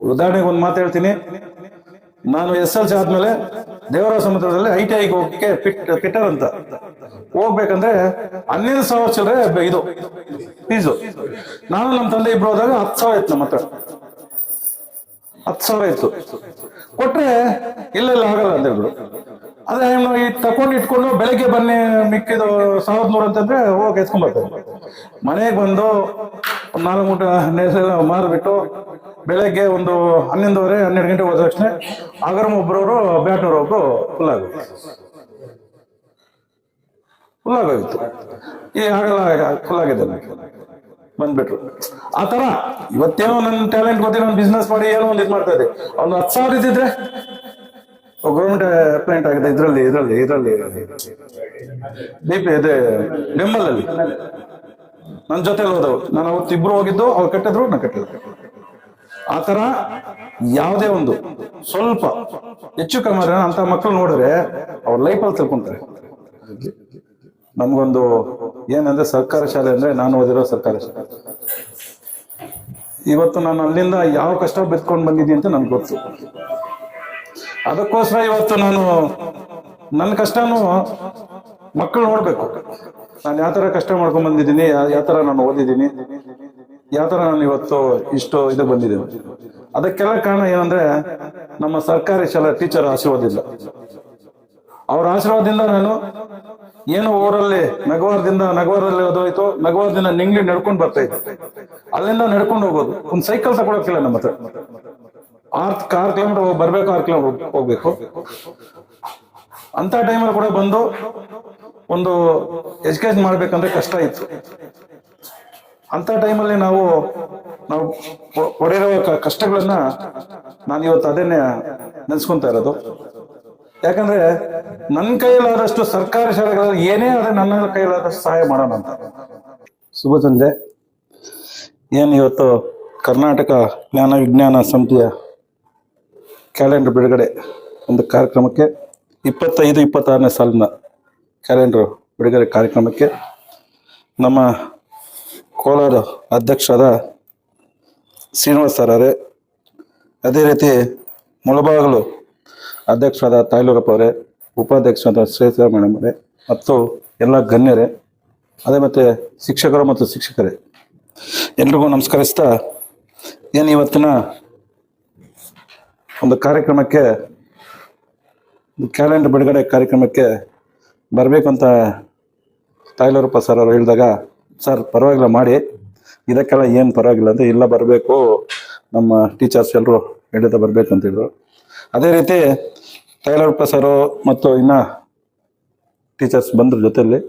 ಉದಾಹರಣೆಗೆ ಒಂದು ಮಾತು ಹೇಳ್ತೀನಿ. ನಾನು SLC ಆದ್ಮೇಲೆ ದೇವರ ಸಮುದ್ರದಲ್ಲಿ ITIಗೆ ಹೋಗಕ್ಕೆ ಫಿಟ್ಟರ್ ಅಂತ ಹೋಗ್ಬೇಕಂದ್ರೆ 11,000 ಚಿಲ್ಲರೆ ಇದು ಫೀಸು. ನಾನು ನಮ್ಮ ತಂದೆ ಇಬ್ರು ಹೋದಾಗ 10,000 ಇತ್ತು, ನಮ್ಮ ಹತ್ರ 10,000 ಇತ್ತು. ಕೊಟ್ರೆ ಇಲ್ಲೆಲ್ಲ ಆಗಲ್ಲ ಅಂತ ಹೇಳಿದ್ರು. ಅದೇ ನಾವು ಈ ತಕೊಂಡು ಇಟ್ಕೊಂಡು ಬೆಳಗ್ಗೆ ಬನ್ನಿ ಮಿಕ್ಕಿದು 1,100 ಅಂತಂದ್ರೆ ಹೋಗಿ ಎತ್ಕೊಂಡ್ಬರ್ತೇವೆ. ಮನೆಗೆ ಬಂದು 4 ಮೂಟೆ ಮಾರಿಬಿಟ್ಟು ಬೆಳಗ್ಗೆ ಒಂದು 11:30 12 ಗಂಟೆ ಹೋದ ತಕ್ಷಣ ಆಗರಂ ಒಬ್ಬರವರು ಬ್ಯಾಟ್ನೂರೊಬ್ರು ಫುಲ್ಲಾಗೋಗಿತ್ತು. ಈ ಆಗಲ್ಲ ಫುಲ್ ಆಗಿದೆ ಬಂದ್ಬಿಟ್ರು. ಆ ತರ ಇವತ್ತೇನೋ ನನ್ನ ಟ್ಯಾಲೆಂಟ್ ಗೊತ್ತಿ ನಾನು ಬಿಸ್ನೆಸ್ ಮಾಡಿ ಏನೋ ಒಂದು ಇದು ಮಾಡ್ತಾ ಇದ್ದೆ. ಅವ್ನು 10,000 ಇದ್ದಿದ್ರೆ ಗೌರ್ಮೆಂಟ್ ಅಪ್ಲಾಯಿಂಟ್ ಆಗಿದೆ ಇದರಲ್ಲಿ BP ಇದೆ ಬೆಂಬಲ್ ಅಲ್ಲಿ ನನ್ನ ಜೊತೆಲಿ ಹೋದವ್ರು. ನಾನು ಅವತ್ತು ಇಬ್ರು ಹೋಗಿದ್ದು, ಅವ್ರು ಕಟ್ಟಿದ್ರು, ನಾ ಕಟ್ಟಿದ್ರು. ಆ ತರ ಯಾವುದೇ ಒಂದು ಸ್ವಲ್ಪ ಹೆಚ್ಚು ಕಮ್ಮಿ ಅಂತ ಮಕ್ಕಳು ನೋಡಿದ್ರೆ ಅವ್ರ ಲೈಫಲ್ಲಿ ತಿಳ್ಕೊಂತಾರೆ. ನಮ್ಗೊಂದು ಏನಂದ್ರೆ ಸರ್ಕಾರಿ ಶಾಲೆ ಅಂದ್ರೆ ನಾನು ಓದಿರೋ ಸರ್ಕಾರಿ ಶಾಲೆ. ಇವತ್ತು ನಾನು ಅಲ್ಲಿಂದ ಯಾವ ಕಷ್ಟ ಬೆತ್ಕೊಂಡು ಬಂದಿದ್ದೀನಿ ಅಂತ ನನ್ಗೆ ಗೊತ್ತು. ಅದಕ್ಕೋಸ್ಕರ ಇವತ್ತು ನಾನು ನನ್ನ ಕಷ್ಟನೂ ಮಕ್ಕಳು ನೋಡ್ಬೇಕು. ನಾನು ಯಾವ ತರ ಕಷ್ಟ ಮಾಡ್ಕೊಂಡ್ ಬಂದಿದ್ದೀನಿ, ಯಾವ ತರ ನಾನು ಓದಿದ್ದೀನಿ, ಯಾವ ತರ ನಾನು ಇವತ್ತು ಇಷ್ಟು ಇದು ಬಂದಿದ್ದೀನಿ. ಅದಕ್ಕೆಲ್ಲ ಕಾರಣ ಏನಂದ್ರೆ ನಮ್ಮ ಸರ್ಕಾರಿ ಶಾಲಾ ಟೀಚರ್ ಆಶೀರ್ವಾದದಿಂದ. ಅವ್ರ ಆಶೀರ್ವಾದದಿಂದ ನಾನು ಏನೋ ಊರಲ್ಲಿ ನಗವಾರದಲ್ಲಿ ಓದೋಯ್ತು, ನಗವಾರದಿಂದ ನಿಂಗ್ಲಿ ನಡ್ಕೊಂಡು ಬರ್ತಾ ಇತ್ತು. ಅಲ್ಲಿಂದ ನಡ್ಕೊಂಡು ಹೋಗೋದು, ಒಂದು ಸೈಕಲ್ ತಗೊಳಕ್ಕಿಲ್ಲ ನಮ್ಮ ಹತ್ರ. 6 ಕಿಲೋಮೀಟರ್ ಬರ್ಬೇಕು, 6 ಕಿಲೋಮೀಟರ್ ಹೋಗ್ಬೇಕು. ಅಂತ ಟೈಮಲ್ಲಿ ಕೂಡ ಬಂದು ಒಂದು ಎಜುಕೇಶನ್ ಮಾಡ್ಬೇಕಂದ್ರೆ ಕಷ್ಟ ಇತ್ತು. ಅಂತ ಟೈಮಲ್ಲಿ ನಾವು ಪಡೆದಿರೋ ಕಷ್ಟಗಳನ್ನ ನಾನು ಇವತ್ತು ಅದನ್ನೇ ನೆನ್ಸ್ಕೊಂತ ಇರೋದು. ಯಾಕಂದ್ರೆ ನನ್ನ ಕೈಲಾದಷ್ಟು ಸರ್ಕಾರಿ ಶಾಲೆಗಳಲ್ಲಿ ಏನೇ ಆದ್ರೆ ನನ್ನ ಕೈಲಾದಷ್ಟು ಸಹಾಯ ಮಾಡೋಣ ಅಂತ. ಶುಭ ಸಂಜೆ. ಏನು ಇವತ್ತು ಕರ್ನಾಟಕ ಜ್ಞಾನ ವಿಜ್ಞಾನ ಸಮಿತಿಯ ಕ್ಯಾಲೆಂಡರ್ ಬಿಡುಗಡೆ ಒಂದು ಕಾರ್ಯಕ್ರಮಕ್ಕೆ 25-26ನೇ ಸಾಲಿನ ಕ್ಯಾಲೆಂಡರ್ ಬಿಡುಗಡೆ ಕಾರ್ಯಕ್ರಮಕ್ಕೆ ನಮ್ಮ ಕೋಲಾರ ಅಧ್ಯಕ್ಷರಾದ ಶ್ರೀನಿವಾಸ್ ಸರ್ ಅವರೇ, ಅದೇ ರೀತಿ ಮುಳಬಾಗಲು ಅಧ್ಯಕ್ಷರಾದ ತಾಯ್ಲೂರಪ್ಪ ಅವರೇ, ಉಪಾಧ್ಯಕ್ಷರಾದ ಶ್ರೇಯಾ ಮೇಡಮ್ ಅವರೇ ಮತ್ತು ಎಲ್ಲ ಗಣ್ಯರೇ, ಅದೇ ಮತ್ತು ಶಿಕ್ಷಕರು ಮತ್ತು ಶಿಕ್ಷಕರೇ, ಎಲ್ರಿಗೂ ನಮಸ್ಕರಿಸ್ತಾ ಏನು ಇವತ್ತಿನ ಒಂದು ಕಾರ್ಯಕ್ರಮಕ್ಕೆ, ಕ್ಯಾಲೆಂಡರ್ ಬಿಡುಗಡೆ ಕಾರ್ಯಕ್ರಮಕ್ಕೆ ಬರಬೇಕಂತ ತಾಯ್ಲೂರಪ್ಪ ಸರ್ ಅವರು ಹೇಳಿದಾಗ, ಸರ್ ಪರವಾಗಿಲ್ಲ ಮಾಡಿ, ಇದಕ್ಕೆಲ್ಲ ಏನು ಪರವಾಗಿಲ್ಲ ಅಂತ, ಇಲ್ಲ ಬರಬೇಕು, ನಮ್ಮ ಟೀಚರ್ಸ್ ಎಲ್ಲರೂ ಹೇಳಿದ ಬರಬೇಕು ಅಂತಿದ್ರು. ಅದೇ ರೀತಿ ತಾಯ್ಲೂರಪ್ಪ ಸರು ಮತ್ತು ಇನ್ನು ಟೀಚರ್ಸ್ ಬಂದ್ರ ಜೊತೆಯಲ್ಲಿ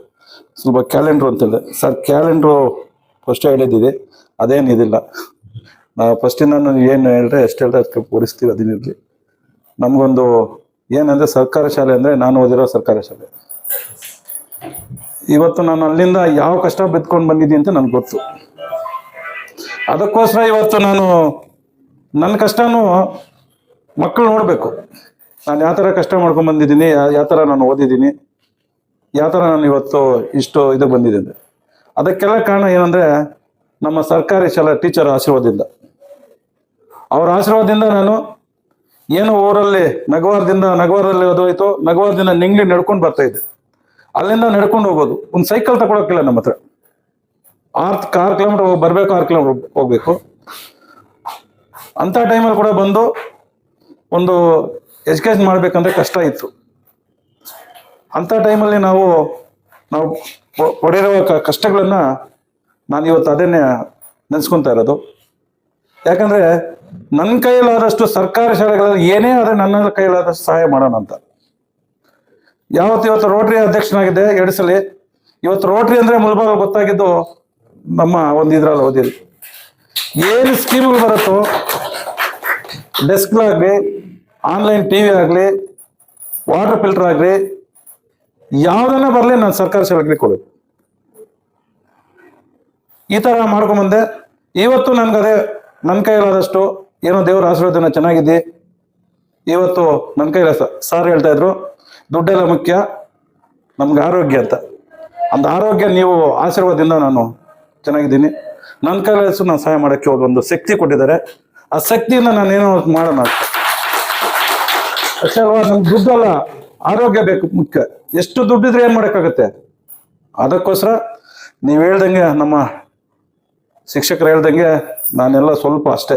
ಸ್ವಲ್ಪ ಕ್ಯಾಲೆಂಡ್ರು ಅಂತೇಳಿದೆ. ಸರ್ ಕ್ಯಾಲೆಂಡ್ರು ಫಸ್ಟ್ ಹೇಳಿದ್ದೀವಿ, ಅದೇನು ಇದಿಲ್ಲ, ನಾವು ಫಸ್ಟಿಂದ ಏನು ಹೇಳಿದ್ರೆ ಎಷ್ಟು ಹೇಳಿದ್ರೆ ಅದಕ್ಕೆ ಓಡಿಸ್ತೀವಿ, ಅದೇನಿರಲಿ. ನಮಗೊಂದು ಏನಂದರೆ ಸರ್ಕಾರಿ ಶಾಲೆ ಅಂದರೆ ನಾನು ಓದಿರೋ ಸರ್ಕಾರಿ ಶಾಲೆ. ಇವತ್ತು ನಾನು ಅಲ್ಲಿಂದ ಯಾವ ಕಷ್ಟ ಬೆತ್ಕೊಂಡು ಬಂದಿದ್ದೀನಿ ಅಂತ ನನಗೆ ಗೊತ್ತು. ಅದಕ್ಕೋಸ್ಕರ ಇವತ್ತು ನಾನು ನನ್ನ ಕಷ್ಟನೂ ಮಕ್ಕಳು ನೋಡಬೇಕು. ನಾನು ಯಾವ ಥರ ಕಷ್ಟ ಮಾಡ್ಕೊಂಡು ಬಂದಿದ್ದೀನಿ, ಯಾವ ಥರ ನಾನು ಓದಿದ್ದೀನಿ, ಯಾವ ಥರ ನಾನು ಇವತ್ತು ಇಷ್ಟು ಇದು ಬಂದಿದ್ದೀನಿ. ಅದಕ್ಕೆಲ್ಲ ಕಾರಣ ಏನಂದರೆ ನಮ್ಮ ಸರ್ಕಾರಿ ಶಾಲಾ ಟೀಚರ್ ಆಶೀರ್ವಾದದಿಂದ. ಅವ್ರ ಆಶೀರ್ವಾದದಿಂದ ನಾನು ಏನೋ ಊರಲ್ಲಿ ನಗವಾರದಲ್ಲಿ ಓದೋಯ್ತು, ನಗವಾರದಿಂದ ನಿಂಗ್ಲಿ ನಡ್ಕೊಂಡು ಬರ್ತಾ ಇದ್ದೆ. ಅಲ್ಲಿಂದ ನಡ್ಕೊಂಡು ಹೋಗೋದು, ಒಂದು ಸೈಕಲ್ ತಗೊಳಕ್ಕಿಲ್ಲ ನಮ್ಮ ಹತ್ರ. 6 ಕಿಲೋಮೀಟರ್ ಬರ್ಬೇಕು, 6 ಕಿಲೋಮೀಟರ್ ಹೋಗ್ಬೇಕು. ಅಂತ ಟೈಮಲ್ಲಿ ಕೂಡ ಬಂದು ಒಂದು ಎಜುಕೇಶನ್ ಮಾಡ್ಬೇಕಂದ್ರೆ ಕಷ್ಟ ಇತ್ತು. ಅಂತ ಟೈಮಲ್ಲಿ ನಾವು ಪಡೆದಿರೋ ಕಷ್ಟಗಳನ್ನ ನಾನು ಇವತ್ತು ಅದನ್ನೇ ನೆನ್ಸ್ಕೊಂತ ಇರೋದು. ಯಾಕಂದ್ರೆ ನನ್ನ ಕೈಲಾದಷ್ಟು ಸರ್ಕಾರಿ ಶಾಲೆಗಳಲ್ಲಿ ಏನೇ ಆದ್ರೆ ನನ್ನ ಕೈಲಾದಷ್ಟು ಸಹಾಯ ಮಾಡೋಣ ಅಂತ. ಇವತ್ತು ರೋಟರಿ ಅಧ್ಯಕ್ಷನಾಗಿದ್ದೆ 2 ಸಲ. ಇವತ್ತು ರೋಟರಿ ಅಂದ್ರೆ ಮುಳಬಾಗ ಗೊತ್ತಾಗಿದ್ದು ನಮ್ಮ ಒಂದು ಇದ್ರಲ್ಲಿ ಓದಿರಿ. ಏನು ಸ್ಕೀಮ್ಗಳು ಬರುತ್ತೋ, ಡೆಸ್ಕ್ಗಳಾಗಲಿ, ಆನ್ಲೈನ್ TV ಆಗಲಿ, ವಾಟರ್ ಫಿಲ್ಟರ್ ಆಗಲಿ, ಯಾವುದನ್ನ ಬರಲಿ ನಾನು ಸರ್ಕಾರಿ ಶಾಲೆಗಳಿಗೆ ಕೊಡೋದು. ಈ ಥರ ಮಾಡ್ಕೊಂಬಂದೆ. ಇವತ್ತು ನನಗದೇ ನನ್ನ ಕೈಲಾದಷ್ಟು ಏನೋ ದೇವರ ಆಶೀರ್ವಾದನ ಚೆನ್ನಾಗಿದ್ದಿ. ಇವತ್ತು ನನ್ನ ಕೈಲ ಸಾರ್ ಹೇಳ್ತಾ ಇದ್ರು, ದುಡ್ಡೆಲ್ಲ ಮುಖ್ಯ, ನಮ್ಗೆ ಆರೋಗ್ಯ ಅಂತ. அந்த ಆರೋಗ್ಯ ನೀವು ಆಶೀರ್ವಾದದಿಂದ ನಾನು ಚೆನ್ನಾಗಿದ್ದೀನಿ. ನನ್ನ ಕೈಲಾದಷ್ಟು ನಾನು ಸಹಾಯ ಮಾಡೋಕ್ಕೆ ಒಂದು ಶಕ್ತಿ ಕೊಟ್ಟಿದ್ದಾರೆ. ಆ ಶಕ್ತಿಯಿಂದ ನಾನೇನೋ ಮಾಡೋಣ ಅಷ್ಟೇ ಅಲ್ವಾ. ನಮ್ಗೆ ದುಡ್ಡಲ್ಲ, ಆರೋಗ್ಯ ಬೇಕು ಮುಖ್ಯ. ಎಷ್ಟು ದುಡ್ಡಿದ್ರೆ ಏನ್ ಮಾಡೋಕ್ಕಾಗತ್ತೆ? ಅದಕ್ಕೋಸ್ಕರ ನೀವು ಹೇಳ್ದಂಗೆ, ನಮ್ಮ ಶಿಕ್ಷಕರು ಹೇಳ್ದಂಗೆ ನಾನೆಲ್ಲ ಸ್ವಲ್ಪ ಅಷ್ಟೇ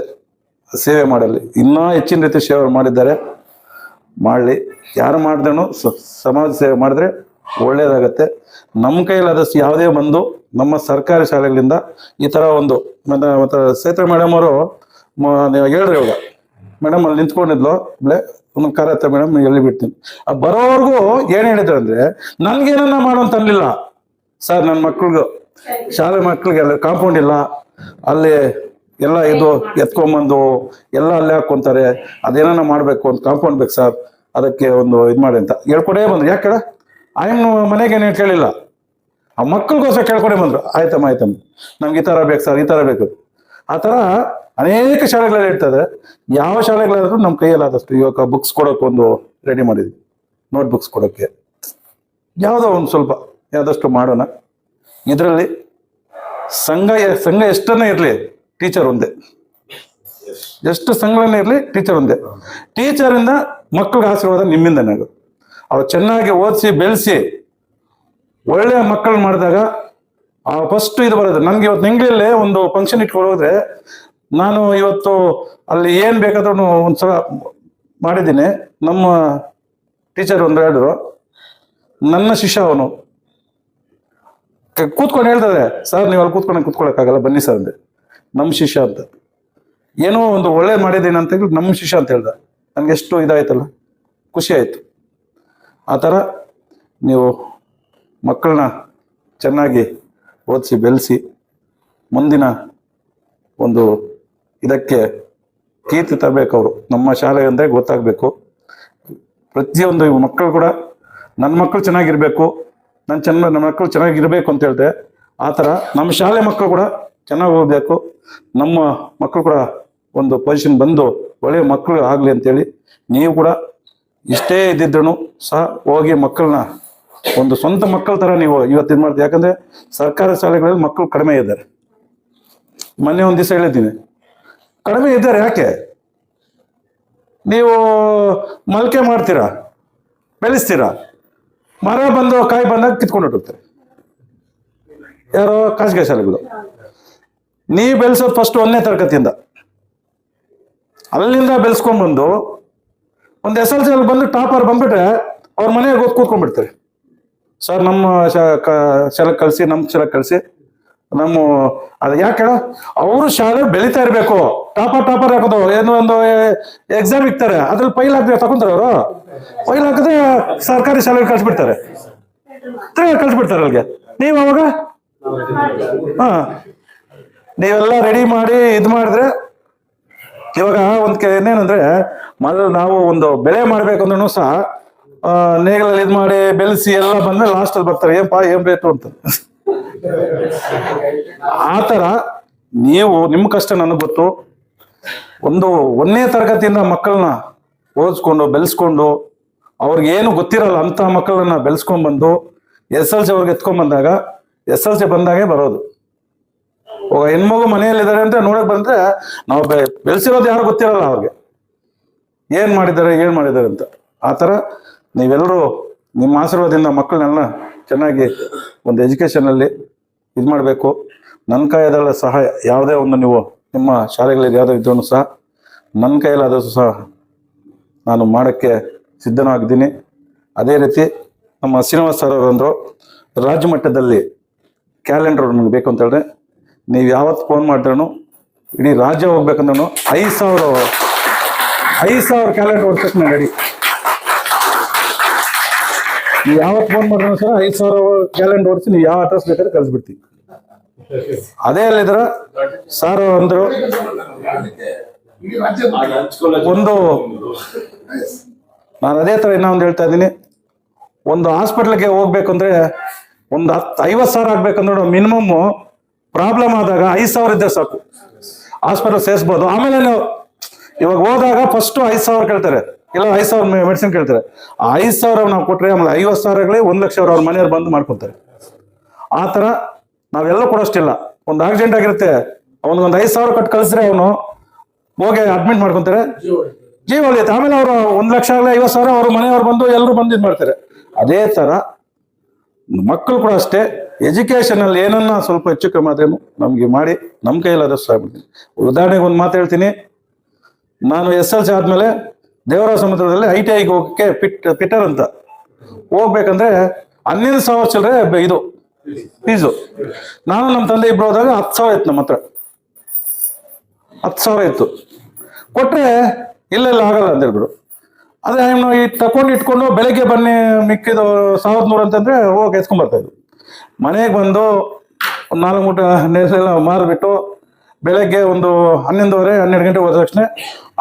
ಸೇವೆ ಮಾಡಲಿ. ಇನ್ನೂ ಹೆಚ್ಚಿನ ರೀತಿ ಸೇವೆ ಮಾಡಿದ್ದಾರೆ, ಮಾಡಲಿ. ಯಾರು ಮಾಡಿದ್ರೂ ಸಮಾಜ ಸೇವೆ ಮಾಡಿದ್ರೆ ಒಳ್ಳೇದಾಗತ್ತೆ. ನಮ್ಮ ಕೈಲಾದಷ್ಟು ಯಾವುದೇ ಬಂದು ನಮ್ಮ ಸರ್ಕಾರಿ ಶಾಲೆಗಳಿಂದ ಈ ಥರ ಒಂದು ಮತ್ತೆ ಸೇತ್ರ ಮೇಡಮ್ ಅವರು ನೀವು ಹೇಳ್ರಿ, ಇವಾಗ ಮೇಡಮ್ ಅಲ್ಲಿ ನಿಂತ್ಕೊಂಡಿದ್ಲು, ಒಂದು ಕರತ್ತೆ ಮೇಡಮ್ ಎಲ್ಲಿ ಬಿಡ್ತೀನಿ. ಆ ಬರೋವರೆಗೂ ಏನು ಹೇಳಿದ್ರು ಅಂದರೆ, ನನ್ಗೇನನ್ನ ಮಾಡೋಂತ ಅನ್ಲಿಲ್ಲ ಸರ್. ನನ್ನ ಮಕ್ಳಿಗೂ ಶಾಲೆ ಮಕ್ಳಿಗೆಲ್ಲ ಕಾಂಪೌಂಡ್ ಇಲ್ಲ, ಅಲ್ಲಿ ಎಲ್ಲ ಇದು ಎತ್ಕೊಂಬಂದು ಎಲ್ಲ ಅಲ್ಲೇ ಹಾಕೊಂತಾರೆ, ಅದೇನ ಮಾಡಬೇಕು, ಒಂದು ಕಾಂಪೌಂಡ್ ಬೇಕು ಸರ್, ಅದಕ್ಕೆ ಒಂದು ಇದು ಮಾಡಿ ಅಂತ ಹೇಳ್ಕೊಡೇ ಬಂದ್ರು. ಯಾಕೆ ಆಯಮ್ಮ ಮನೆಗೆ ಏನು ಕೇಳಿಲ್ಲ, ಆ ಮಕ್ಕಳಿಗೋಸ್ಕರ ಕೇಳ್ಕೊಂಡೇ ಬಂದ್ರು. ಆಯ್ತಮ್ಮ ನಮ್ಗೆ ಈ ಥರ ಬೇಕು ಸರ್, ಈ ಥರ ಬೇಕು. ಆ ಥರ ಅನೇಕ ಶಾಲೆಗಳಲ್ಲಿ ಇರ್ತದೆ. ಯಾವ ಶಾಲೆಗಳಾದ್ರೂ ನಮ್ಮ ಕೈಯಲ್ಲಾದಷ್ಟು ಇವಾಗ ಬುಕ್ಸ್ ಕೊಡೋಕೆ ಒಂದು ರೆಡಿ ಮಾಡಿದ್ವಿ, ನೋಟ್ ಬುಕ್ಸ್ ಕೊಡೋಕ್ಕೆ. ಯಾವುದೋ ಒಂದು ಸ್ವಲ್ಪ ಯಾವ್ದಷ್ಟು ಮಾಡೋಣ. ಇದರಲ್ಲಿ ಸಂಘ ಎಷ್ಟನ್ನೇ ಇರಲಿ, ಟೀಚರ್ ಒಂದೇ. ಎಷ್ಟು ಸಂಘಗಳನ್ನೇ ಇರಲಿ, ಟೀಚರ್ ಒಂದೇ. ಟೀಚರಿಂದ ಮಕ್ಕಳಿಗೆ ಆಶೀರ್ವಾದ ನಿಮ್ಮಿಂದನೇ. ಅವ್ರು ಚೆನ್ನಾಗಿ ಓದಿಸಿ ಬೆಳೆಸಿ ಒಳ್ಳೆಯ ಮಕ್ಕಳು ಮಾಡಿದಾಗ ಫಸ್ಟ್ ಇದು ಬರೋದು. ನನಗೆ ಇವತ್ತು ನಿಂಗ್ಳಲ್ಲೇ ಒಂದು ಫಂಕ್ಷನ್ ಇಟ್ಕೊಂಡು ಹೋದ್ರೆ, ನಾನು ಇವತ್ತು ಅಲ್ಲಿ ಏನು ಬೇಕಾದ್ರೂ ಒಂದ್ಸಲ ಮಾಡಿದ್ದೀನಿ. ನಮ್ಮ ಟೀಚರ್ ಒಂದು ಹೇಳಿದ್ರು, ನನ್ನ ಶಿಷ್ಯ ಅವನು ಕೂತ್ಕೊಂಡು ಹೇಳ್ತಾರೆ, ಸರ್ ನೀವು ಅಲ್ಲಿ ಕೂತ್ಕೊಳ್ಳೋಕ್ಕಾಗಲ್ಲ, ಬನ್ನಿ ಸರ್ ಅಂದೆ. ನಮ್ಮ ಶಿಷ್ಯ ಅಂತ ಏನೋ ಒಂದು ಒಳ್ಳೇದು ಮಾಡಿದ್ದೀನಿ ಅಂತ ಹೇಳಿ ನಮ್ಮ ಶಿಷ್ಯ ಅಂತ ಹೇಳ್ದ. ನನಗೆ ಎಷ್ಟು ಇದಾಯ್ತಲ್ಲ, ಖುಷಿ ಆಯಿತು. ಆ ಥರ ನೀವು ಮಕ್ಕಳನ್ನ ಚೆನ್ನಾಗಿ ಓದಿಸಿ ಬೆಳೆಸಿ ಮುಂದಿನ ಒಂದು ಇದಕ್ಕೆ ಕೀರ್ತಿ ತರಬೇಕು. ಅವರು ನಮ್ಮ ಶಾಲೆ ಅಂದರೆ ಗೊತ್ತಾಗಬೇಕು. ಪ್ರತಿಯೊಂದು ಮಕ್ಕಳು ಕೂಡ ನನ್ನ ಮಕ್ಕಳು ಚೆನ್ನಾಗಿರ್ಬೇಕು, ನನ್ನ ಮಕ್ಕಳು ಚೆನ್ನಾಗಿರ್ಬೇಕು ಅಂತ ಹೇಳ್ತೆ. ಆ ಥರ ನಮ್ಮ ಶಾಲೆ ಮಕ್ಕಳು ಕೂಡ ಚೆನ್ನಾಗಿ ಓದಬೇಕು, ನಮ್ಮ ಮಕ್ಕಳು ಕೂಡ ಒಂದು ಪೊಸಿಷನ್ ಬಂದು ಒಳ್ಳೆಯ ಮಕ್ಕಳು ಆಗಲಿ ಅಂತೇಳಿ ನೀವು ಕೂಡ ಇಷ್ಟೇ ಇದ್ದಿದ್ರು ಸಹ ಹೋಗಿ ಮಕ್ಕಳನ್ನ ಒಂದು ಸ್ವಂತ ಮಕ್ಕಳ ಥರ ನೀವು ಇವತ್ತು ಇದು ಮಾಡ್ತೀವಿ. ಯಾಕಂದರೆ ಸರ್ಕಾರಿ ಶಾಲೆಗಳಲ್ಲಿ ಮಕ್ಕಳು ಕಡಿಮೆ ಇದ್ದಾರೆ. ಮೊನ್ನೆ ಒಂದು ದಿವಸ ಹೇಳಿದ್ದೀನಿ, ಕಡಿಮೆ ಇದ್ದಾರೆ. ಯಾಕೆ? ನೀವು ಮೊಳಕೆ ಮಾಡ್ತೀರಾ, ಬೆಳೆಸ್ತೀರಾ, ಮರ ಬಂದು ಕಾಯಿ ಬಂದಾಗ ಕಿತ್ಕೊಂಡು ಹೊಟ್ಟೋಗ್ತಾರೆ. ಯಾರೋ ಖಾಸಗಿ ಶಾಲೆಗಳು. ನೀವು ಬೆಳೆಸೋದು ಫಸ್ಟ್ 1ನೇ ತರಗತಿಯಿಂದ, ಅಲ್ಲಿಂದ ಬೆಳೆಸ್ಕೊಂಡ್ಬಂದು ಒಂದು SLC ಬಂದು ಟಾಪರ್ ಬಂದ್ಬಿಟ್ರೆ ಅವ್ರ ಮನೆಗೆ ಹೋಗಿ ಕೂತ್ಕೊಂಡ್ಬಿಡ್ತಾರೆ. ಸರ್ ನಮ್ಮ ಶಾಲೆಗೆ ಕಳಿಸಿ, ನಮ್ಮ ಶಾಲೆಗೆ ಕಳಿಸಿ. ನಮ್ಮ ಅದು ಯಾಕೆ ಅವರು ಶಾಲೆ ಬೆಳೀತಾ ಇರಬೇಕು. ಟಾಪರ್ ಹಾಕೋದು ಏನು ಒಂದು ಎಕ್ಸಾಮ್ ಇಕ್ತಾರೆ, ಅದ್ರಲ್ಲಿ ಫೈಲ್ ಹಾಕಿ ತಗೊಂತಾರೆ. ಅವರು ಫೈಲ್ ಹಾಕಿದ್ರೆ ಸರ್ಕಾರಿ ಶಾಲೆಗೆ ಕಳಿಸ್ಬಿಡ್ತಾರೆ, ಅಲ್ಲಿಗೆ. ನೀವು ಅವಾಗ ನೀವೆಲ್ಲ ರೆಡಿ ಮಾಡಿ ಇದು ಮಾಡಿದ್ರೆ, ಇವಾಗ ಒಂದು ಇನ್ನೇನಂದ್ರೆ, ಮೊದಲು ನಾವು ಒಂದು ಬೆಳೆ ಮಾಡ್ಬೇಕಂದ್ರೂ ಸಹ ನೇಗಳಲ್ಲಿ ಇದು ಮಾಡಿ ಬೆಳೆಸಿ ಎಲ್ಲ ಬಂದ್ರೆ ಲಾಸ್ಟಲ್ಲಿ ಬರ್ತಾರೆ, ಏನ್ ರೇಟು ಅಂತ. ಆ ಥರ ನೀವು ನಿಮ್ಮ ಕಷ್ಟ ನನಗೆ ಗೊತ್ತು. ಒಂದು 1ನೇ ತರಗತಿಯಿಂದ ಮಕ್ಕಳನ್ನ ಓದಿಸ್ಕೊಂಡು ಬೆಳೆಸ್ಕೊಂಡು ಅವ್ರಿಗೇನು ಗೊತ್ತಿರಲ್ಲ ಅಂತ ಮಕ್ಕಳನ್ನ ಬೆಳೆಸ್ಕೊಂಡ್ಬಂದು SLC ಅವ್ರಿಗೆ ಎತ್ಕೊಂಡ್ಬಂದಾಗ, SLC ಬಂದಾಗೆ ಬರೋದು. ಹೆಣ್ಮಗು ಮನೆಯಲ್ಲಿದ್ದಾರೆ ಅಂತ ನೋಡಕ್ ಬಂದ್ರೆ ನಾವು ಬೆಳೆಸಿರೋದು ಯಾರು ಗೊತ್ತಿರಲ್ಲ ಅವ್ರಿಗೆ, ಏನ್ ಮಾಡಿದ್ದಾರೆ ಅಂತ. ಆ ಥರ ನೀವೆಲ್ಲರೂ ನಿಮ್ಮ ಆಶೀರ್ವಾದದಿಂದ ಮಕ್ಕಳನ್ನೆಲ್ಲ ಚೆನ್ನಾಗಿ ಒಂದು ಎಜುಕೇಷನಲ್ಲಿ ಇದು ಮಾಡಬೇಕು. ನನ್ನ ಕೈಯದಲ್ಲ ಸಹಾಯ ಯಾವುದೇ ಒಂದು ನೀವು ನಿಮ್ಮ ಶಾಲೆಗಳಲ್ಲಿ ಯಾವುದೋ ಇದ್ರೂ ಸಹ ನನ್ನ ಕೈಯಲ್ಲಾದರೂ ಸಹ ನಾನು ಮಾಡೋಕ್ಕೆ ಸಿದ್ಧನಾಗಿದ್ದೀನಿ. ಅದೇ ರೀತಿ ನಮ್ಮ ಶ್ರೀನಿವಾಸ್ ಸರ್ ಅವರಂದರು, ರಾಜ್ಯ ಮಟ್ಟದಲ್ಲಿ ಕ್ಯಾಲೆಂಡರ್ ನಮ್ಗೆ ಬೇಕು ಅಂತ ಹೇಳಿದ್ರೆ ನೀವು ಯಾವತ್ತು ಫೋನ್ ಮಾಡಿದ್ರೂ ಇಡೀ ರಾಜ್ಯ ಹೋಗ್ಬೇಕಂದ್ರೂ 5,000 ಕ್ಯಾಲೆಂಡರ್ ಓಡಿಸಕ್ಕೆ ನಾನು ರೆಡಿ. ನೀವು ಯಾವತ್ತು ಫೋನ್ ಮಾಡಿದ್ರು ಸಹ 5,000 ಕ್ಯಾಲೆಂಡರ್ ಓಡಿಸಿ ನೀವು ಯಾವ ಅಡ್ರೆಸ್ ಬೇಕಾದ್ರೆ ಕಳಿಸ್ಬಿಡ್ತೀವಿ. ಅದೇ ಅಲ್ಲಿದ್ರ ಸಾರು ಅಂದರು, ಒಂದು ನಾನು ಅದೇ ಥರ ಇನ್ನೊಂದು ಹೇಳ್ತಾ ಇದ್ದೀನಿ. ಒಂದು ಹಾಸ್ಪಿಟ್ಲಿಗೆ ಹೋಗ್ಬೇಕಂದ್ರೆ ಒಂದು 50,000 ಆಗ್ಬೇಕಂದ್ರೆ ಮಿನಿಮಮ್ ಪ್ರಾಬ್ಲಮ್ ಆದಾಗ 5,000 ಇದ್ದರೆ ಸಾಕು, ಹಾಸ್ಪಿಟಲ್ ಸೇರಿಸ್ಬೋದು. ಆಮೇಲೆ ನಾವು ಇವಾಗ ಹೋದಾಗ ಫಸ್ಟು 5,000 ಕೇಳ್ತಾರೆ, ಇಲ್ಲ 5,000 ಮೆಡಿಸಿನ್ ಕೇಳ್ತಾರೆ. ಆ 5,000 ನಾವು ಕೊಟ್ಟರೆ ಆಮೇಲೆ 50,000ಗಳೇ 1,00,000 ಅವ್ರ ಮನೆಯವ್ರು ಬಂದು ಮಾಡ್ಕೊತಾರೆ. ಆ ಥರ ನಾವೆಲ್ಲ ಕೊಡೋಷ್ಟಿಲ್ಲ. ಒಂದು ಆಕ್ಸಿಡೆಂಟ್ ಆಗಿರುತ್ತೆ, ಅವನಿಗೊಂದು 5,000 ಕಟ್ಟು ಕಳಿಸಿದ್ರೆ ಅವನು ಹೋಗಿ ಅಡ್ಮಿಟ್ ಮಾಡ್ಕೊಂತಾರೆ, ಜೀವ ಉಳಿಯುತ್ತೆ. ಆಮೇಲೆ ಅವರು 1,50,000 ಆಗಲಿ 50,000 ಅವ್ರ ಮನೆಯವ್ರು ಬಂದು ಎಲ್ಲರೂ ಬಂದು ಇದು ಮಾಡ್ತಾರೆ. ಅದೇ ತರ ಮಕ್ಕಳು ಕೂಡ ಅಷ್ಟೇ, ಎಜುಕೇಶನ್ ಅಲ್ಲಿ ಏನನ್ನ ಸ್ವಲ್ಪ ಹೆಚ್ಚು ಕಮ್ಮಿ ಆದ್ರೇನು ನಮ್ಗೆ ಮಾಡಿ ನಮ್ಮ ಕೈಯಲ್ಲಾದಷ್ಟು ಸಹಾಯ ಮಾಡ್ತೀನಿ. ಉದಾಹರಣೆಗೆ ಒಂದು ಮಾತು ಹೇಳ್ತೀನಿ. ನಾನು SLC ಆದ್ಮೇಲೆ ದೇವರ ಸಮುದ್ರದಲ್ಲಿ ITIಗೆ ಹೋಗಕ್ಕೆ ಪಿಟ್ಟರ್ ಅಂತ ಹೋಗ್ಬೇಕಂದ್ರೆ 11,000 ಚಿಲ್ಲರೆ ಇದು ಫೀಸು. ನಾನು ನಮ್ಮ ತಂದೆ ಇಬ್ರು ಹೋದಾಗ 10,000 ಇತ್ತು, ನಮ್ಮ ಹತ್ರ 10,000 ಇತ್ತು. ಕೊಟ್ರೆ ಇಲ್ಲೆಲ್ಲ ಆಗಲ್ಲ ಅಂತ ಹೇಳಿದ್ರು. ಅದೇ ನಾವು ಈ ತಕೊಂಡು ಇಟ್ಕೊಂಡು ಬೆಳಗ್ಗೆ ಬನ್ನಿ ಮಿಕ್ಕಿದು 1,100 ಅಂತಂದ್ರೆ ಹೋಗಿ ಎತ್ಕೊಂಡ್ಬರ್ತಾ ಇದ್ವಿ. ಮನೆಗೆ ಬಂದು ಒಂದು 4 ಮೂಟೆ ನೆಲೆಲ್ಲ ಮಾರಿಬಿಟ್ಟು ಬೆಳಗ್ಗೆ ಒಂದು 11:30 12 ಗಂಟೆ ಹೋದ ತಕ್ಷಣ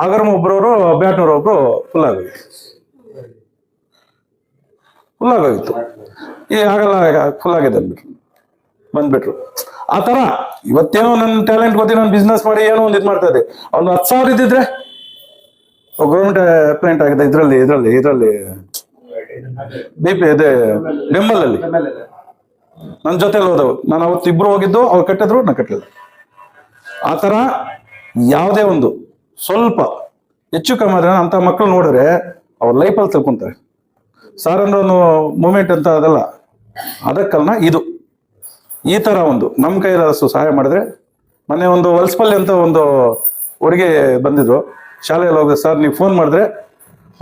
ಆಗರ್ಮ ಒಬ್ಬರವರು ಬ್ಯಾಟ್ನೂರು ಒಬ್ರು ಫುಲ್ ಆಗೋಗಿತ್ತು. ಈ ಆಗಲ್ಲ, ಫುಲ್ ಆಗಿದೆ ಅಂದ್ಬಿಟ್ರು, ಬಂದ್ಬಿಟ್ರು. ಆ ಥರ ಇವತ್ತೇನೋ ನನ್ನ ಟ್ಯಾಲೆಂಟ್ ಗೊತ್ತಿ ನಾನು ಬಿಸ್ನೆಸ್ ಮಾಡಿ ಏನೋ ಒಂದು ಇದು ಮಾಡ್ತಾ ಇದ್ದೆ. ಅವ್ನು 10,000 ಇದ್ದಿದ್ರೆ ಗೌರ್ಮೆಂಟ್ ಅಪ್ಲಾಯಿಂಟ್ ಆಗಿದೆ ಇದರಲ್ಲಿ BP ಇದೆ ಬೆಂಬಲಲ್ಲಿ ನನ್ನ ಜೊತೆಲಿ ಹೋದವು. ನಾನು ಅವತ್ತು ಇಬ್ರು ಹೋಗಿದ್ದು, ಅವ್ರು ಕಟ್ಟಿದ್ರು, ನಾ ಕಟ್ಟಲಿಲ್ಲ. ಆ ಥರ ಯಾವುದೇ ಒಂದು ಸ್ವಲ್ಪ ಹೆಚ್ಚು ಕಮ್ಮಿ ಆದ್ರೆ ಅಂತ ಮಕ್ಕಳು ನೋಡಿದ್ರೆ ಅವ್ರ ಲೈಫಲ್ಲಿ ತಿಳ್ಕೊಂತಾರೆ. ಸಾರ್ ಅಂದ್ರೆ ಒಂದು ಮೂಮೆಂಟ್ ಅಂತ ಅದಲ್ಲ, ಅದಕ್ಕಲ್ಲ ಇದು. ಈ ಥರ ಒಂದು ನಮ್ಮ ಕೈಲಾದಷ್ಟು ಸಹಾಯ ಮಾಡಿದ್ರೆ. ಮೊನ್ನೆ ಒಂದು ಹೊಲ್ಸ್ಪಲ್ಲಿ ಅಂತ ಒಂದು ಹುಡುಗಿ ಬಂದಿದ್ರು ಶಾಲೆಯಲ್ಲಿ ಹೋಗಿ, ಸರ್ ನೀವು ಫೋನ್ ಮಾಡಿದ್ರೆ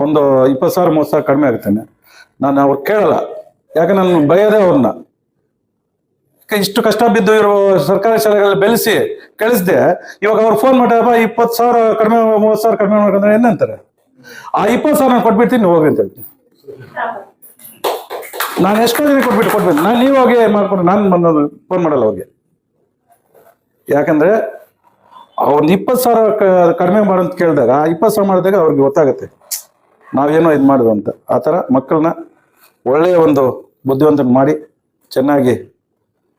ಒಂದು 20,000 30,000 ಕಡಿಮೆ ಆಗುತ್ತೇನೆ. ನಾನು ಅವ್ರು ಕೇಳಲ್ಲ, ಯಾಕೆ ನಾನು ಬೈಯೋದೇ ಅವ್ರನ್ನ. ಇಷ್ಟು ಕಷ್ಟ ಬಿದ್ದು ಇರೋ ಸರ್ಕಾರಿ ಶಾಲೆಗಳಲ್ಲಿ ಬೆಳೆಸಿ ಕಳಿಸ್ದೆ, ಇವಾಗ ಅವ್ರು ಫೋನ್ ಮಾಡ್ಯಾರಪ್ಪ 20,000 ಕಡಿಮೆ 30,000 ಕಡಿಮೆ ಮಾಡ್ಕೊಂಡ್ರೆ ಏನಂತಾರೆ, ಆ 20,000 ನಾನು ಕೊಟ್ಬಿಡ್ತೀನಿ ಹೋಗಿ ಅಂತ ಹೇಳ್ತೀನಿ. ನಾನು ಎಷ್ಟೋ ಜನ ಕೊಟ್ಬಿಟ್ಟು ನಾನು ನೀವು ಹೋಗಿ ಮಾಡ್ಕೊಂಡು ನಾನು ಬಂದು ಫೋನ್ ಮಾಡಲ್ಲ ಅವ್ರಿಗೆ. ಯಾಕಂದ್ರೆ ಅವ್ರನ್ನ 20,000 ಕಡಿಮೆ ಮಾಡಂತ ಕೇಳಿದಾಗ 20,000 ಮಾಡಿದಾಗ ಅವ್ರಿಗೆ ಗೊತ್ತಾಗುತ್ತೆ ನಾವೇನೋ ಇದು ಮಾಡಿದ್ವು ಅಂತ. ಆ ಥರ ಮಕ್ಕಳನ್ನ ಒಳ್ಳೆಯ ಒಂದು ಬುದ್ಧಿವಂತನ ಮಾಡಿ ಚೆನ್ನಾಗಿ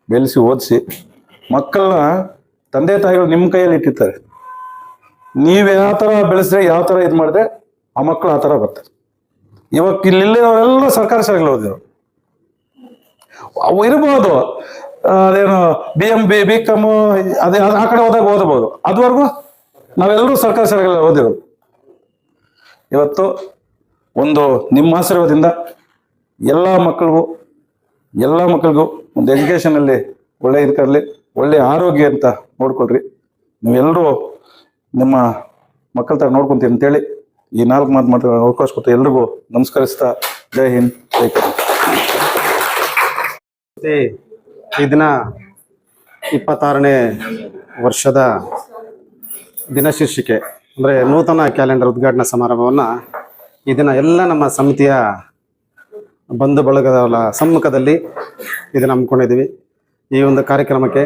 ಬೆಳೆಸಿ ಓದಿಸಿ, ಮಕ್ಕಳನ್ನ ತಂದೆ ತಾಯಿಗಳು ನಿಮ್ಮ ಕೈಯಲ್ಲಿ ಇಟ್ಟಿರ್ತಾರೆ. ನೀವು ಯಾವ ಥರ ಬೆಳೆಸಿದ್ರೆ ಯಾವ ಥರ ಇದು ಮಾಡಿದ್ರೆ ಆ ಮಕ್ಕಳು ಆ ಥರ ಬರ್ತಾರೆ. ಇವಾಗ ಇಲ್ಲಿದ್ದವರೆಲ್ಲ ಸರ್ಕಾರಿ ಶಾಲೆಗಳು ಓದಿದ್ರು, ಅವು ಇರ್ಬೋದು, ಅದೇನು BM.Com ಅದೇ ಆ ಕಡೆ ಹೋದಾಗ ಓದಬಹುದು. ಅದುವರೆಗೂ ನಾವೆಲ್ಲರೂ ಸರ್ಕಾರಿ ಶಾಲೆಗಳಲ್ಲಿ ಓದಿರೋದು. ಇವತ್ತು ಒಂದು ನಿಮ್ಮ ಆಶೀರ್ವಾದದಿಂದ ಎಲ್ಲ ಮಕ್ಕಳಿಗೂ ಒಂದು ಎಜುಕೇಷನಲ್ಲಿ ಒಳ್ಳೆ ಇದಕ್ಕಲ್ಲಿ ಒಳ್ಳೆ ಆರೋಗ್ಯ ಅಂತ ನೋಡ್ಕೊಳ್ರಿ. ನೀವೆಲ್ಲರೂ ನಿಮ್ಮ ಮಕ್ಕಳ ಥರ ನೋಡ್ಕೊಂತೀವಿ ಅಂತೇಳಿ ಈ 4 ಮಾತು ಅವಕಾಶ ಕೊಟ್ಟು ಎಲ್ರಿಗೂ ನಮಸ್ಕರಿಸ್ತಾ ಜೈ ಹಿಂದ್ ಜೈ ಕರ್ನಾಟಕ. ಈ ದಿನ 26ನೇ ವರ್ಷದ ದಿನಶೀರ್ಷಿಕೆ ಅಂದರೆ ನೂತನ ಕ್ಯಾಲೆಂಡರ್ ಉದ್ಘಾಟನಾ ಸಮಾರಂಭವನ್ನು ಈ ದಿನ ಎಲ್ಲ ನಮ್ಮ ಸಮಿತಿಯ ಬಂಧು ಬಳಗದ ಸಮ್ಮುಖದಲ್ಲಿ ಇದನ್ನು ಹಮ್ಮಿಕೊಂಡಿದ್ದೀವಿ. ಈ ಒಂದು ಕಾರ್ಯಕ್ರಮಕ್ಕೆ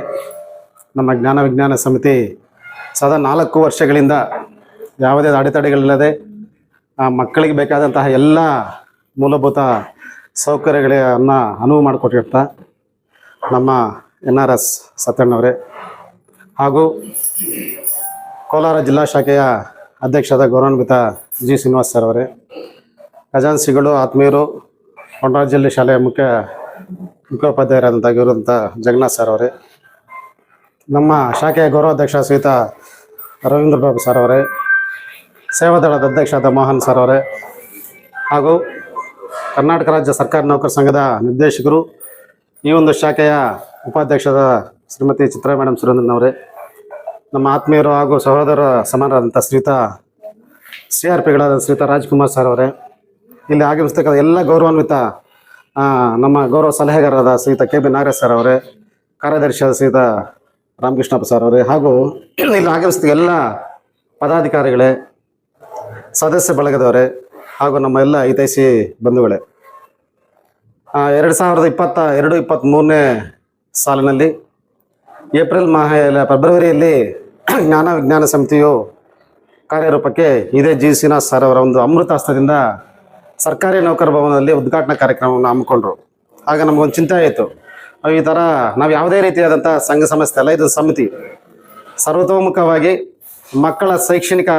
ನಮ್ಮ ಜ್ಞಾನ ವಿಜ್ಞಾನ ಸಮಿತಿ ಸದಾ 4 ವರ್ಷಗಳಿಂದ ಯಾವುದೇ ಅಡೆತಡೆಗಳಿಲ್ಲದೆ ಮಕ್ಕಳಿಗೆ ಬೇಕಾದಂತಹ ಎಲ್ಲ ಮೂಲಭೂತ ಸೌಕರ್ಯಗಳನ್ನು ಅನುವು ಮಾಡಿಕೊಟ್ಟಿರ್ತಾ ನಮ್ಮ NRS ಸತ್ಯಣ್ಣವರೇ ಹಾಗೂ ಕೋಲಾರ ಜಿಲ್ಲಾ ಶಾಖೆಯ ಅಧ್ಯಕ್ಷರಾದ ಗೌರವಾನ್ವಿತ G. ಶ್ರೀನಿವಾಸ್ ಸರ್ ಅವರೇ, ಖಜಾನ್ಸಿಗಳು, ಆತ್ಮೀಯರು, ಹೊಂಡರಾಜಲ್ಲಿ ಶಾಲೆಯ ಮುಖ್ಯೋಪಾಧ್ಯಾಯರಾದಂಥ ಜಗನ್ನಾಥ್ ಸರ್ ಅವರೇ, ನಮ್ಮ ಶಾಖೆಯ ಗೌರವಾಧ್ಯಕ್ಷ ಶ್ರೀಯುತ ರವೀಂದ್ರ ಬಾಬು ಸರ್ ಅವರೇ, ಸೇವಾದಳದ ಅಧ್ಯಕ್ಷರಾದ ಮೋಹನ್ ಸರ್ ಅವರೇ, ಹಾಗೂ ಕರ್ನಾಟಕ ರಾಜ್ಯ ಸರ್ಕಾರಿ ನೌಕರ ಸಂಘದ ನಿರ್ದೇಶಕರು, ಈ ಒಂದು ಶಾಖೆಯ ಉಪಾಧ್ಯಕ್ಷರಾದ ಶ್ರೀಮತಿ ಚಿತ್ರಾ ಮೇಡಮ್ ಸುರೇಂದ್ರನವರೇ, ನಮ್ಮ ಆತ್ಮೀಯರು ಹಾಗೂ ಸಹೋದರ ಸಮಾನರಾದಂಥ ಶ್ರೀಯುತ CRPಗಳಾದ ಶ್ರೀಯುತ ರಾಜ್ಕುಮಾರ್ ಸರ್ ಅವರೇ, ಇಲ್ಲಿ ಆಗಮಿಸ್ತಕ್ಕಂಥ ಎಲ್ಲ ಗೌರವಾನ್ವಿತ ನಮ್ಮ ಗೌರವ ಸಲಹೆಗಾರರಾದ ಶ್ರೀಯುತ KB ನಾಗರಾಜ್ ಸರ್ ಅವರೇ, ಕಾರ್ಯದರ್ಶಿಯಾದ ಶ್ರೀಯುತ ರಾಮಕೃಷ್ಣಪ್ಪ ಸರ್ ಅವರೇ, ಹಾಗೂ ಇಲ್ಲಿ ಆಗಮಿಸಿದ ಎಲ್ಲ ಪದಾಧಿಕಾರಿಗಳೇ, ಸದಸ್ಯ ಬಳಗದವರೇ, ಹಾಗೂ ನಮ್ಮ ಎಲ್ಲ ಹಿತೈಷಿ ಬಂಧುಗಳೇ, 2022-23ನೇ ಸಾಲಿನಲ್ಲಿ ಫೆಬ್ರವರಿಯಲ್ಲಿ ಜ್ಞಾನ ವಿಜ್ಞಾನ ಸಮಿತಿಯು ಕಾರ್ಯರೂಪಕ್ಕೆ ಇದೇ G. ಶ್ರೀನಿವಾಸ್ ಸರ್ ಅವರ ಒಂದು ಅಮೃತ ಹಸ್ತದಿಂದ ಸರ್ಕಾರಿ ನೌಕರ ಭವನದಲ್ಲಿ ಉದ್ಘಾಟನಾ ಕಾರ್ಯಕ್ರಮವನ್ನು ಹಮ್ಮಿಕೊಂಡ್ರು. ಆಗ ನಮಗೊಂದು ಚಿಂತೆ ಆಯಿತು, ಈ ಥರ ನಾವು ಯಾವುದೇ ರೀತಿಯಾದಂಥ ಸಂಘ ಸಂಸ್ಥೆ ಅಲ್ಲ, ಇದು ಸಮಿತಿ ಸರ್ವತೋಮುಖವಾಗಿ ಮಕ್ಕಳ ಶೈಕ್ಷಣಿಕ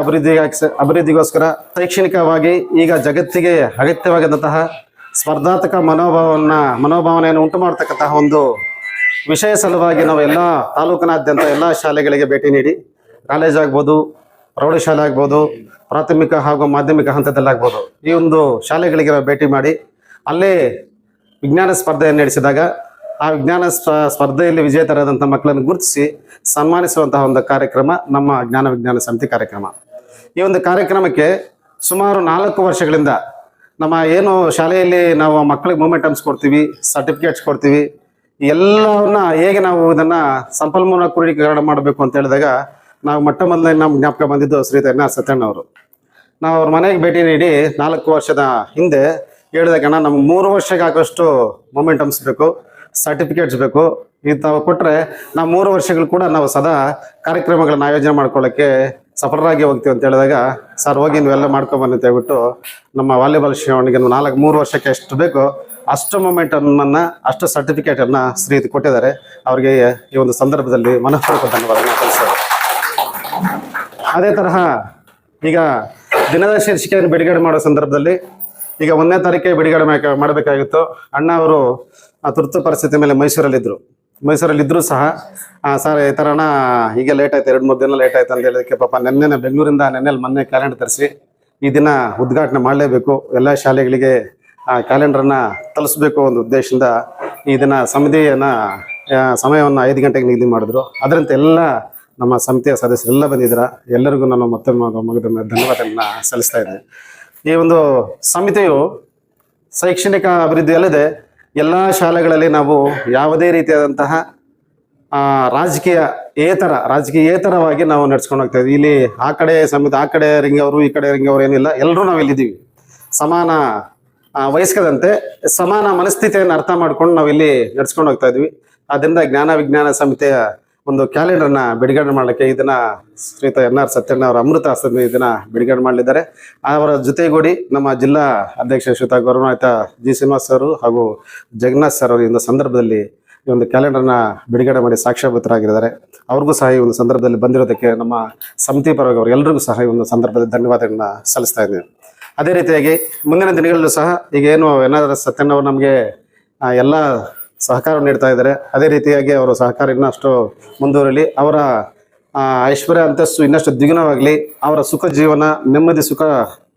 ಅಭಿವೃದ್ಧಿಗೋಸ್ಕರ ಶೈಕ್ಷಣಿಕವಾಗಿ ಈಗ ಜಗತ್ತಿಗೆ ಅಗತ್ಯವಾಗಿದ್ದಂತಹ ಸ್ಪರ್ಧಾತ್ಮಕ ಮನೋಭಾವನೆಯನ್ನು ಉಂಟು ಮಾಡತಕ್ಕಂತಹ ಒಂದು ವಿಷಯ ಸಲುವಾಗಿ ನಾವು ಎಲ್ಲ ತಾಲೂಕಿನಾದ್ಯಂತ ಎಲ್ಲ ಶಾಲೆಗಳಿಗೆ ಭೇಟಿ ನೀಡಿ, ಕಾಲೇಜ್ ಆಗ್ಬೋದು, ಪ್ರೌಢಶಾಲೆ ಆಗ್ಬೋದು, ಪ್ರಾಥಮಿಕ ಹಾಗೂ ಮಾಧ್ಯಮಿಕ ಹಂತದಲ್ಲಾಗ್ಬೋದು, ಈ ಒಂದು ಶಾಲೆಗಳಿಗೆ ನಾವು ಭೇಟಿ ಮಾಡಿ ಅಲ್ಲೇ ವಿಜ್ಞಾನ ಸ್ಪರ್ಧೆಯನ್ನು ನಡೆಸಿದಾಗ ಆ ವಿಜ್ಞಾನ ಸ್ಪರ್ಧೆಯಲ್ಲಿ ವಿಜೇತರಾದಂಥ ಮಕ್ಕಳನ್ನು ಗುರುತಿಸಿ ಸನ್ಮಾನಿಸುವಂತಹ ಒಂದು ಕಾರ್ಯಕ್ರಮ ನಮ್ಮ ಜ್ಞಾನ ವಿಜ್ಞಾನ ಸಮಿತಿ ಕಾರ್ಯಕ್ರಮ. ಈ ಒಂದು ಕಾರ್ಯಕ್ರಮಕ್ಕೆ ಸುಮಾರು 4 ವರ್ಷಗಳಿಂದ ನಮ್ಮ ಏನು ಶಾಲೆಯಲ್ಲಿ ನಾವು ಮಕ್ಕಳಿಗೆ ಮೊಮೆಂಟಮ್ಸ್ ಕೊಡ್ತೀವಿ, ಸರ್ಟಿಫಿಕೇಟ್ಸ್ ಕೊಡ್ತೀವಿ, ಎಲ್ಲವನ್ನ ಹೇಗೆ ನಾವು ಇದನ್ನು ಸಂಪನ್ಮೂಲ ಕ್ರೋಢೀಕರಣ ಮಾಡಬೇಕು ಅಂತ ಹೇಳಿದಾಗ ನಾವು ಮೊಟ್ಟ ಮೊದಲೇ ನಮ್ಮ ಜ್ಞಾಪಕ ಬಂದಿದ್ದು ಶ್ರೀಯುತ ಎನ್ ಆರ್ ಸತ್ಯಣ್ಣವರು. ನಾವು ಅವ್ರ ಮನೆಗೆ ಭೇಟಿ ನೀಡಿ 4 ವರ್ಷದ ಹಿಂದೆ ಹೇಳಿದಾಗ ನಮ್ಗೆ 3 ವರ್ಷಕ್ಕೆ ಆಗೋಷ್ಟು ಮೊಮೆಂಟಮ್ಸ್ ಬೇಕು, ಸರ್ಟಿಫಿಕೇಟ್ಸ್ ಬೇಕು, ಇದು ನಾವು ಕೊಟ್ಟರೆ ನಾವು 3 ವರ್ಷಗಳು ಕೂಡ ನಾವು ಸದಾ ಕಾರ್ಯಕ್ರಮಗಳನ್ನ ಆಯೋಜನೆ ಮಾಡ್ಕೊಳ್ಳೋಕ್ಕೆ ಸಫಲರಾಗಿ ಹೋಗ್ತೀವಿ ಅಂತ ಹೇಳಿದಾಗ, ಸರ್ ಹೋಗಿ ನೀವೆಲ್ಲ ಮಾಡ್ಕೊಬನ್ನಿ ಅಂತ ಹೇಳ್ಬಿಟ್ಟು ನಮ್ಮ ವಾಲಿಬಾಲ್ ಶ್ರೇವಣಿಗೆ 3 ವರ್ಷಕ್ಕೆ ಎಷ್ಟು ಬೇಕೋ ಅಷ್ಟು ಮೊಮೆಂಟನ್ನು, ಅಷ್ಟು ಸರ್ಟಿಫಿಕೇಟನ್ನು ಶ್ರೀಯುತ ಕೊಟ್ಟಿದ್ದಾರೆ. ಅವರಿಗೆ ಈ ಒಂದು ಸಂದರ್ಭದಲ್ಲಿ ಮನಃಪೂರ್ವಕ ಧನ್ಯವಾದಗಳನ್ನು ತಿಳಿಸ್ತಾರೆ. ಅದೇ ತರಹ ಈಗ ದಿನದ ಶೀರ್ಷಿಕೆಯನ್ನು ಬಿಡುಗಡೆ ಮಾಡೋ ಸಂದರ್ಭದಲ್ಲಿ ಈಗ 1ನೇ ತಾರೀಕಿಗೆ ಬಿಡುಗಡೆ ಮಾಡಬೇಕಾಗಿತ್ತು. ಅಣ್ಣ ಅವರು ತುರ್ತು ಪರಿಸ್ಥಿತಿ ಮೇಲೆ ಮೈಸೂರಲ್ಲಿದ್ದರೂ ಸಹ ಸರ್ ಈ ಥರ ಅಣ್ಣ ಈಗ ಲೇಟ್ ಆಯ್ತು, 2-3 ದಿನ ಲೇಟ್ ಆಯ್ತು ಅಂತ ಹೇಳಿದಕ್ಕೆ ಪಾಪ ಬೆಂಗಳೂರಿಂದ ಮೊನ್ನೆ ಕ್ಯಾಲೆಂಡರ್ ತರಿಸಿ ಈ ದಿನ ಉದ್ಘಾಟನೆ ಮಾಡಲೇಬೇಕು, ಎಲ್ಲ ಶಾಲೆಗಳಿಗೆ ಕ್ಯಾಲೆಂಡರನ್ನು ತಲುಪಿಸ್ಬೇಕು ಒಂದು ಉದ್ದೇಶದಿಂದ ಈ ದಿನ ಸಮಿತಿಯನ್ನು ಸಮಯವನ್ನು 5 ಗಂಟೆಗೆ ನಿಗದಿ ಮಾಡಿದ್ರು. ಅದರಂತೆ ಎಲ್ಲ ನಮ್ಮ ಸಮಿತಿಯ ಸದಸ್ಯರೆಲ್ಲ ಬಂದಿದ್ದೀರಾ. ಎಲ್ಲರಿಗೂ ನಾನು ಮತ್ತೆ ಧನ್ಯವಾದಗಳನ್ನ ಸಲ್ಲಿಸ್ತಾ ಇದ್ದೇನೆ. ಈ ಒಂದು ಸಮಿತಿಯು ಶೈಕ್ಷಣಿಕ ಅಭಿವೃದ್ಧಿ ಅಲ್ಲದೆ ಎಲ್ಲ ಶಾಲೆಗಳಲ್ಲಿ ನಾವು ಯಾವುದೇ ರೀತಿಯಾದಂತಹ ರಾಜಕೀಯೇತರವಾಗಿ ನಾವು ನಡ್ಸ್ಕೊಂಡು ಹೋಗ್ತಾ ಇದ್ವಿ. ಇಲ್ಲಿ ಆ ಕಡೆ ಸಮಿತಿ, ಆ ಕಡೆ ರಿಂಗವರು, ಈ ಕಡೆ ರಿಂಗವರು ಏನಿಲ್ಲ, ಎಲ್ಲರೂ ನಾವು ಇಲ್ಲಿದ್ದೀವಿ. ಸಮಾನ ವಯಸ್ಕದಂತೆ ಸಮಾನ ಮನಸ್ಥಿತಿಯನ್ನು ಅರ್ಥ ಮಾಡ್ಕೊಂಡು ನಾವು ಇಲ್ಲಿ ನಡ್ಸ್ಕೊಂಡು ಹೋಗ್ತಾ ಇದ್ವಿ. ಆದ್ದರಿಂದ ಜ್ಞಾನ ವಿಜ್ಞಾನ ಸಮಿತಿಯ ಒಂದು ಕ್ಯಾಲೆಂಡರ್ನ ಬಿಡುಗಡೆ ಮಾಡಲಿಕ್ಕೆ ಇದನ್ನ ಶ್ರೀಯುತ ಎನ್ ಆರ್ ಸತ್ಯಣ್ಣ ಅವರ ಅಮೃತ ಹಸ್ತದಿಂದ ಇದನ್ನ ಬಿಡುಗಡೆ ಮಾಡಲಿದ್ದಾರೆ. ಅವರ ಜೊತೆಗೂಡಿ ನಮ್ಮ ಜಿಲ್ಲಾ ಅಧ್ಯಕ್ಷ ಶ್ರೀಯುತ ಗೌರವಾನ್ವಿತ ಜಿ ಶ್ರೀನಿವಾಸ್ ಅವರು ಹಾಗೂ ಜಗನ್ನಾಥ್ ಸರ್ ಅವರು ಈ ಒಂದು ಸಂದರ್ಭದಲ್ಲಿ ಈ ಒಂದು ಕ್ಯಾಲೆಂಡರ್ನ ಬಿಡುಗಡೆ ಮಾಡಿ ಸಾಕ್ಷ್ಯಭೂತರಾಗಿದ್ದಾರೆ. ಅವ್ರಿಗೂ ಸಹ ಈ ಒಂದು ಸಂದರ್ಭದಲ್ಲಿ ಬಂದಿರೋದಕ್ಕೆ ನಮ್ಮ ಸಮಿತಿ ಪರವಾಗಿ ಅವರೆಲ್ಲರಿಗೂ ಸಹ ಈ ಒಂದು ಸಂದರ್ಭದಲ್ಲಿ ಧನ್ಯವಾದಗಳನ್ನ ಸಲ್ಲಿಸ್ತಾ ಇದ್ದೇನೆ. ಅದೇ ರೀತಿಯಾಗಿ ಮುಂದಿನ ದಿನಗಳಲ್ಲೂ ಸಹ ಈಗ ಏನು ಎನ್ ಆರ್ ಸತ್ಯಣ್ಣ ಅವರು ನಮಗೆ ಎಲ್ಲ ಸಹಕಾರ ನೀಡ್ತಾ ಇದ್ದಾರೆ. ಅದೇ ರೀತಿಯಾಗಿ ಅವರ ಸಹಕಾರ ಇನ್ನಷ್ಟು ಮುಂದುವರಲಿ, ಅವರ ಐಶ್ವರ್ಯ ಅಂತಸ್ತು ಇನ್ನಷ್ಟು ದ್ವಿಗುಣವಾಗಲಿ, ಅವರ ನೆಮ್ಮದಿ ಸುಖ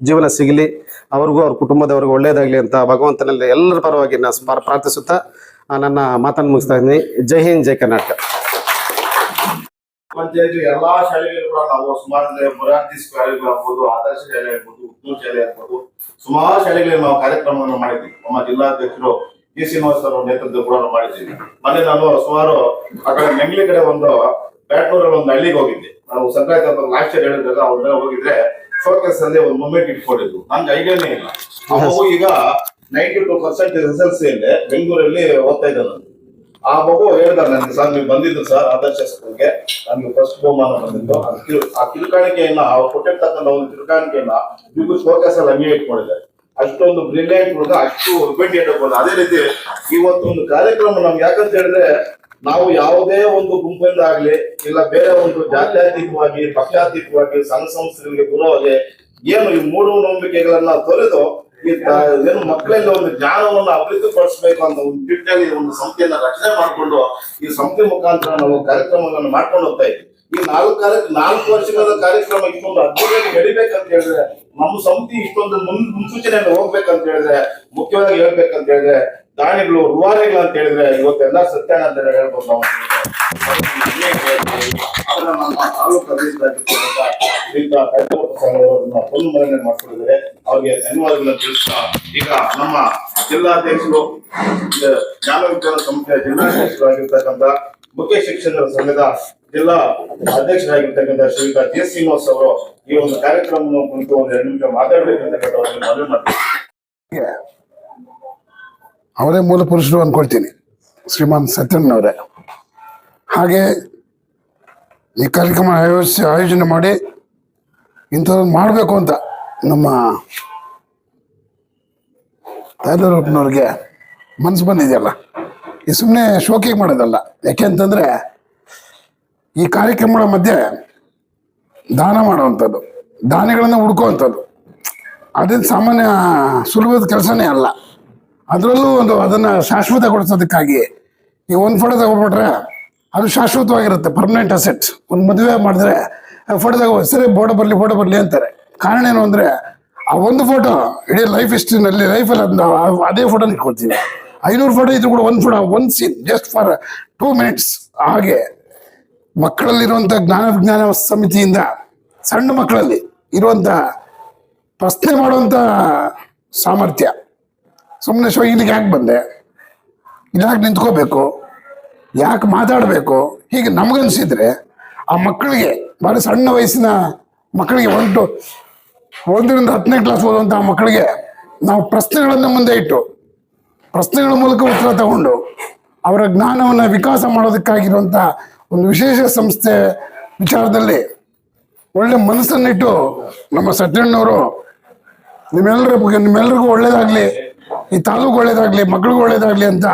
ಜೀವನ ಸಿಗಲಿ, ಅವ್ರಿಗೂ ಅವ್ರ ಕುಟುಂಬದವ್ರಿಗೂ ಒಳ್ಳೆಯದಾಗಲಿ ಅಂತ ಭಗವಂತನಲ್ಲಿ ಎಲ್ಲರ ಪರವಾಗಿ ನಾನು ಪ್ರಾರ್ಥಿಸುತ್ತಾ ನನ್ನ ಮಾತನ್ನು ಮುಗಿಸ್ತಾ ಇದ್ದೀನಿ. ಜೈ ಹಿಂದ್, ಜೈ ಕರ್ನಾಟಕ. ಪಂಚಾಯತ್ ಎಲ್ಲಾ ಶಾಲೆಗಳು ಕೂಡ ನಾವು ಸುಮಾರು ಮೊರಾರ್ಜಿ ಶಾಲೆಗಳು ಆಗ್ಬೋದು, ಆದರ್ಶ ಶಾಲೆ ಆಗ್ಬೋದು, ಉತ್ತಮ ಶಾಲೆ ಆಗ್ಬೋದು, ಸುಮಾರು ಶಾಲೆಗಳಲ್ಲಿ ನಾವು ಕಾರ್ಯಕ್ರಮವನ್ನು ಮಾಡಿದ್ವಿ. ನಮ್ಮ ಜಿಲ್ಲಾಧ್ಯಕ್ಷರು ಜಿ ಶ್ರೀನಿವಾಸ್ ಅವರ ನೇತೃತ್ವ ಕೂಡ ಮಾಡಿದ್ದೀವಿ. ಮೊನ್ನೆ ನಾನು ಸುಮಾರು ಆ ಕಡೆ ಮೆಂಗ್ಲಿ ಕಡೆ ಒಂದು ಬ್ಯಾಟ್ನೂರಲ್ಲಿ ಒಂದು ಹಳ್ಳಿಗೆ ಹೋಗಿದ್ದೆ. ನಾವು ಸಂಕ್ರಾಂತಿ ಲಾಸ್ಟ್ ಇಯರ್ ಹೇಳಿದಾಗ ಅವ್ರ ಹೋಗಿದ್ರೆ ಫೋಕಸ್ ಅಲ್ಲಿ ಒಂದು ಮೂಮೆಂಟ್ ಇಟ್ಕೊಂಡಿದ್ರು. ನನ್ಗೆ ಐಡಿಯಾನೇ ಇಲ್ಲ. ಅವು ಈಗ 92% SSLC ಅಲ್ಲಿ ಬೆಂಗಳೂರಲ್ಲಿ ಓದ್ತಾ ಇದ್ದಾನೆ. ಆ ಮಗು ಹೇಳ್ತಾರೆ ನನಗೆ, ಸರ್ ನೀವು ಬಂದಿದ್ದು ಸರ್ ಆದರ್ಶ ಸ್ಕೂಲ್ಗೆ, ನಮ್ಗೆ ಫಸ್ಟ್ ಬಹುಮಾನ ಬಂದಿದ್ದು. ಆ ತಿಳ್ಕಾಣಿಕೆಯನ್ನ ಅವ್ರು ಕೊಟ್ಟಿರ್ತಕ್ಕಂಥ ಒಂದು ತಿಳ್ಕಾಣಿಕೆಯನ್ನ ಇವು ಫೋಕಸ್ ಅಲ್ಲಿ ಹಂಗೆ ಇಟ್ಕೊಂಡಿದ್ದಾರೆ. ಅಷ್ಟೊಂದು ಬ್ರಿಲಿಯಂಟ್ ಹುಡುಗ, ಅಷ್ಟು ಒಬ್ಬೆಂಟ್ ಆಗ್ಬೋದು. ಅದೇ ರೀತಿ ಇವತ್ತೊಂದು ಕಾರ್ಯಕ್ರಮ ನಮ್ಗೆ ಯಾಕಂತ ಹೇಳಿದ್ರೆ, ನಾವು ಯಾವುದೇ ಒಂದು ಗುಂಪಿಂದ ಆಗ್ಲಿ ಇಲ್ಲ ಬೇರೆ ಒಂದು ಜಾತ್ಯತೀತವಾಗಿ ಪಕ್ಷಾತೀತವಾಗಿ ಸಂಘ ಸಂಸ್ಥೆಗಳಿಗೆ ಗುಣವಾಗಿ ಏನು ಈ ಮೂಢನಂಬಿಕೆಗಳನ್ನ ತೊರೆದು ಏನು ಮಕ್ಕಳಲ್ಲಿ ಒಂದು ಜ್ಞಾನವನ್ನು ಅಭಿವೃದ್ಧಿಪಡಿಸಬೇಕು ಅಂತ ಒಂದು ನಿಟ್ಟಿನಲ್ಲಿ ಒಂದು ಸಂಸ್ಥೆಯನ್ನ ರಚನೆ ಮಾಡಿಕೊಂಡು ಈ ಸಂಸ್ಥೆ ಮುಖಾಂತರ ನಾವು ಕಾರ್ಯಕ್ರಮಗಳನ್ನು ಮಾಡ್ಕೊಂಡು ಹೋಗ್ತಾ ಇದ್ವಿ. ಈ 4 ವರ್ಷಗಳ ಕಾರ್ಯಕ್ರಮ ಇಷ್ಟೊಂದು ಅದ್ಭುತವಾಗಿ ನಡಿಬೇಕಂತ ಹೇಳಿದ್ರೆ, ನಮ್ಮ ಸಂಸ್ಥೆ ಇಷ್ಟೊಂದು ಮುನ್ಸೂಚನೆಯನ್ನು ಹೋಗ್ಬೇಕಂತ ಹೇಳಿದ್ರೆ, ಮುಖ್ಯವಾಗಿ ಹೇಳ್ಬೇಕಂತ ಹೇಳಿದ್ರೆ ದಾನಿಗಳು ರುವಾರಿಗಳು ಅಂತ ಹೇಳಿದ್ರೆ ಇವತ್ತು ಎಲ್ಲ ಸತ್ಯಣ್ಣ ಅಂತ ಹೇಳ್ಬೋದು. ನಾವು ಅದನ್ನ ನಮ್ಮ ತಾಲೂಕು ಪುನರ್ಮರಣೆ ಮಾಡ್ಕೊಂಡಿದ್ದಾರೆ. ಅವ್ರಿಗೆ ಧನ್ಯವಾದಗಳನ್ನು ತಿಳಿಸ್ತಾ, ಈಗ ನಮ್ಮ ಜಿಲ್ಲಾಧ್ಯಕ್ಷರು ಜ್ಞಾನ ವಿಜ್ಞಾನ ಸಂಸ್ಥೆಯ ಜಿಲ್ಲಾಧ್ಯಕ್ಷರಾಗಿರ್ತಕ್ಕಂಥ ಮುಖ್ಯ ಶಿಕ್ಷಕರ ಸಂಘದ ಜಿಲ್ಲಾ ಅಧ್ಯಕ್ಷರಾಗಿರ್ತಕ್ಕಂಥ ಶ್ರೀಯುತ ಜಿ ಶ್ರೀನಿವಾಸ್ ಅವರು ಈ ಒಂದು ಕಾರ್ಯಕ್ರಮವನ್ನು ಕುರಿತು ಒಂದು 2 ನಿಮಿಷ ಮಾತಾಡಬೇಕಂತ ಮನವಿ ಮಾಡ್ತಾರೆ. ಅವರೇ ಮೂಲ ಪುರುಷರು ಅನ್ಕೊಳ್ತೀನಿ, ಶ್ರೀಮಾನ್ ಸತ್ಯಣ್ಣವರೇ. ಹಾಗೆ ಈ ಕಾರ್ಯಕ್ರಮ ಆಯೋಜನೆ ಮಾಡಿ ಇಂಥವ್ರನ್ನ ಮಾಡಬೇಕು ಅಂತ ನಮ್ಮ ತಾಯ್ದೂರಪ್ಪನವ್ರಿಗೆ ಮನಸ್ಸು ಬಂದಿದೆಯಲ್ಲ, ಈ ಸುಮ್ಮನೆ ಶೋಕಿಗೆ ಮಾಡೋದಲ್ಲ. ಯಾಕೆ ಅಂತಂದರೆ ಈ ಕಾರ್ಯಕ್ರಮಗಳ ಮಧ್ಯೆ ದಾನ ಮಾಡುವಂಥದ್ದು, ದಾನಿಗಳನ್ನು ಹುಡ್ಕೋವಂಥದ್ದು ಅದೇನು ಸಾಮಾನ್ಯ ಸುಲಭದ ಕೆಲಸನೇ ಅಲ್ಲ. ಅದರಲ್ಲೂ ಅದನ್ನು ಶಾಶ್ವತಗೊಳಿಸೋದಕ್ಕಾಗಿ ಈ ಒಂದು ಫೋಟೋ ತಗೊಬಿಟ್ರೆ ಅದು ಶಾಶ್ವತವಾಗಿರುತ್ತೆ, ಪರ್ಮನೆಂಟ್ ಅಸೆಟ್ಸ್. ಒಂದು ಮದುವೆ ಮಾಡಿದ್ರೆ ಫೋಟೋದಾಗ ಸರಿ ಫೋಟೋ ಬರಲಿ ಅಂತಾರೆ. ಕಾರಣ ಏನು ಅಂದರೆ ಆ ಒಂದು ಫೋಟೋ ಇಡೀ ಲೈಫ್ ಹಿಸ್ಟ್ರಿನಲ್ಲಿ ಲೈಫಲ್ಲಿ ಅದೇ ಫೋಟೋನ ಇಟ್ಕೊಳ್ತೀವಿ. 500 ಫೋಟೋ ಇದ್ರು ಕೂಡ ಒಂದು ಫೋಟೋ ಒಂದು ಸೀನ್ ಜಸ್ಟ್ ಫಾರ್ 2 minutes. ಹಾಗೆ ಮಕ್ಕಳಲ್ಲಿರುವಂಥ ಜ್ಞಾನ ವಿಜ್ಞಾನ ಸಮಿತಿಯಿಂದ ಸಣ್ಣ ಮಕ್ಕಳಲ್ಲಿ ಇರುವಂಥ ಪ್ರಶ್ನೆ ಮಾಡುವಂಥ ಸಾಮರ್ಥ್ಯ, ಸುಮ್ಮನೆ ಇಲ್ಲಿಗೆ ಯಾಕೆ ಬಂದೆ, ಇಲ್ಲಾಕೆ ನಿಂತ್ಕೋಬೇಕು, ಯಾಕೆ ಮಾತಾಡಬೇಕು, ಹೀಗೆ ನಮಗನ್ಸಿದ್ರೆ ಆ ಮಕ್ಕಳಿಗೆ ಭಾರಿ ಸಣ್ಣ ವಯಸ್ಸಿನ ಮಕ್ಕಳಿಗೆ 1ರಿಂದ 10ನೇ ಕ್ಲಾಸ್ ಓದುವಂಥ ಮಕ್ಕಳಿಗೆ ನಾವು ಪ್ರಶ್ನೆಗಳನ್ನು ಮುಂದೆ ಇಟ್ಟು ಪ್ರಶ್ನೆಗಳ ಮೂಲಕ ಉತ್ತರ ತಗೊಂಡು ಅವರ ಜ್ಞಾನವನ್ನು ವಿಕಾಸ ಮಾಡೋದಕ್ಕಾಗಿರುವಂಥ ಒಂದು ವಿಶೇಷ ಸಂಸ್ಥೆ ವಿಚಾರದಲ್ಲಿ ಒಳ್ಳೆ ಮನಸ್ಸನ್ನಿಟ್ಟು ನಮ್ಮ ಸತ್ಯಣ್ಣವರು ನಿಮ್ಮೆಲ್ಲರಿಗೂ ಒಳ್ಳೇದಾಗಲಿ, ಈ ತಾಲೂಕು ಒಳ್ಳೇದಾಗಲಿ, ಮಕ್ಕಳಿಗೂ ಒಳ್ಳೇದಾಗಲಿ ಅಂತ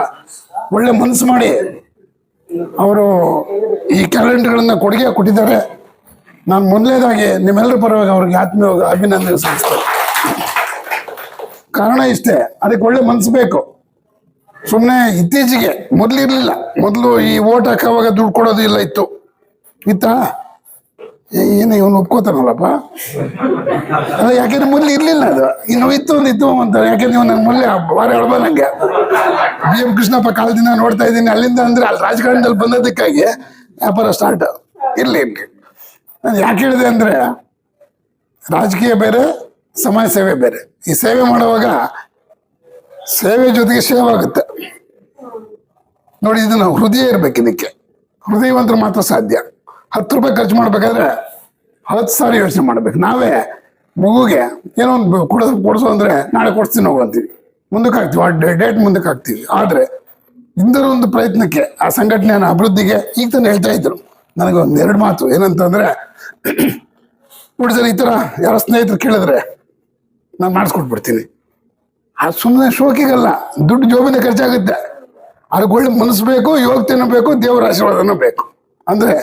ಒಳ್ಳೆ ಮನಸ್ಸು ಮಾಡಿ ಅವರು ಈ ಕ್ಯಾಲೆಂಡರ್ಗಳನ್ನು ಕೊಡುಗೆ ಕೊಟ್ಟಿದ್ದಾರೆ. ನಾನು ಮೊದಲನೇದಾಗಿ ನಿಮ್ಮೆಲ್ಲರ ಪರವಾಗಿ ಅವ್ರಿಗೆ ಆತ್ಮೀಯವಾಗಿ ಅಭಿನಂದನೆ ಸಲ್ಲಿಸ್ತೇನೆ. ಕಾರಣ ಇಷ್ಟೇ, ಅದಕ್ಕೆ ಒಳ್ಳೆ ಮನಸ್ಸು ಬೇಕು. ಸುಮ್ಮನೆ ಇತ್ತೀಚೆಗೆ ಮೊದಲು ಇರಲಿಲ್ಲ. ಮೊದಲು ಈ ಓಟ್ ಹಾಕೋವಾಗ ದುಡ್ಡು ಕೊಡೋದು ಇಲ್ಲ ಇತ್ತಾ ಏನು ಇವನು ಒಪ್ಕೋತಾನಲ್ಲಪ್ಪ, ಅದ ಯಾಕೆಂದ್ರೆ ಮೊದಲು ಇರಲಿಲ್ಲ. ಅದು ಇನ್ನು ಇತ್ತು ಅಂತ. ಯಾಕೆಂದ್ರೆ ಇವ್ ನನ್ನ ಮೊದಲೇ ಬಾರಿ ಹೇಳ್ಬ ನಂಗೆ BM ಕೃಷ್ಣಪ್ಪ ಕಾಲದಿಂದ ನೋಡ್ತಾ ಇದ್ದೀನಿ. ಅಲ್ಲಿಂದ ಅಂದ್ರೆ ಅಲ್ಲಿ ರಾಜಕಾರಣದಲ್ಲಿ ಬಂದದಕ್ಕಾಗಿ ವ್ಯಾಪಾರ ಸ್ಟಾರ್ಟ್ ಇರಲಿ. ನಾನು ಯಾಕೆ ಹೇಳಿದೆ ಅಂದರೆ ರಾಜಕೀಯ ಬೇರೆ, ಸಮಾಜ ಸೇವೆ ಬೇರೆ. ಈ ಸೇವೆ ಮಾಡುವಾಗ ಸೇವೆ ಜೊತೆಗೆ ಸೇವೆ ಆಗುತ್ತೆ ನೋಡಿ. ಇದನ್ನು ಹೃದಯ ಇರ್ಬೇಕು. ಇದಕ್ಕೆ ಹೃದಯವಂತರು ಮಾತ್ರ ಸಾಧ್ಯ. 10 ರೂಪಾಯಿ ಖರ್ಚು ಮಾಡ್ಬೇಕಾದ್ರೆ 10 ಸಾರಿ ಯೋಚನೆ ಮಾಡ್ಬೇಕು. ನಾವೇ ಮಗುಗೆ ಏನೋ ಒಂದು ಕೊಡಿಸೋ ಅಂದರೆ ನಾಳೆ ಕೊಡ್ಸ್ತೀನಿ ಹೋಗು ಅಂತೀವಿ, ಮುಂದಕ್ಕೆ ಹಾಕ್ತೀವಿ, ಆ ಡೇಟ್ ಮುಂದಕ್ಕೆ ಹಾಕ್ತೀವಿ. ಆದರೆ ಇಂದರ ಒಂದು ಪ್ರಯತ್ನಕ್ಕೆ ಆ ಸಂಘಟನೆಯ ಅಭಿವೃದ್ಧಿಗೆ ಈಗ ತಾನು ಹೇಳ್ತಾ ಇದ್ರು ನನಗೆ 2 ಮಾತು. ಏನಂತಂದರೆ ನೋಡಿ ಸರ್, ಈ ಥರ ಯಾರೋ ಸ್ನೇಹಿತರು ಕೇಳಿದ್ರೆ ನಾನು ಮಾಡಿಸ್ಕೊಟ್ಬಿಡ್ತೀನಿ. ಅದು ಸುಮ್ಮನೆ ಶೋಕಿಗಲ್ಲ, ದುಡ್ಡು ಜೋಬಿನ ಖರ್ಚಾಗುತ್ತೆ. ಅದಕ್ಕೆ ಒಳ್ಳೆ ಮನಸ್ಸು ಬೇಕು, ಯೋಗ್ಯತೆನೂ ಬೇಕು, ದೇವರ ಆಶೀರ್ವಾದನೂ ಬೇಕು. ಅಂದರೆ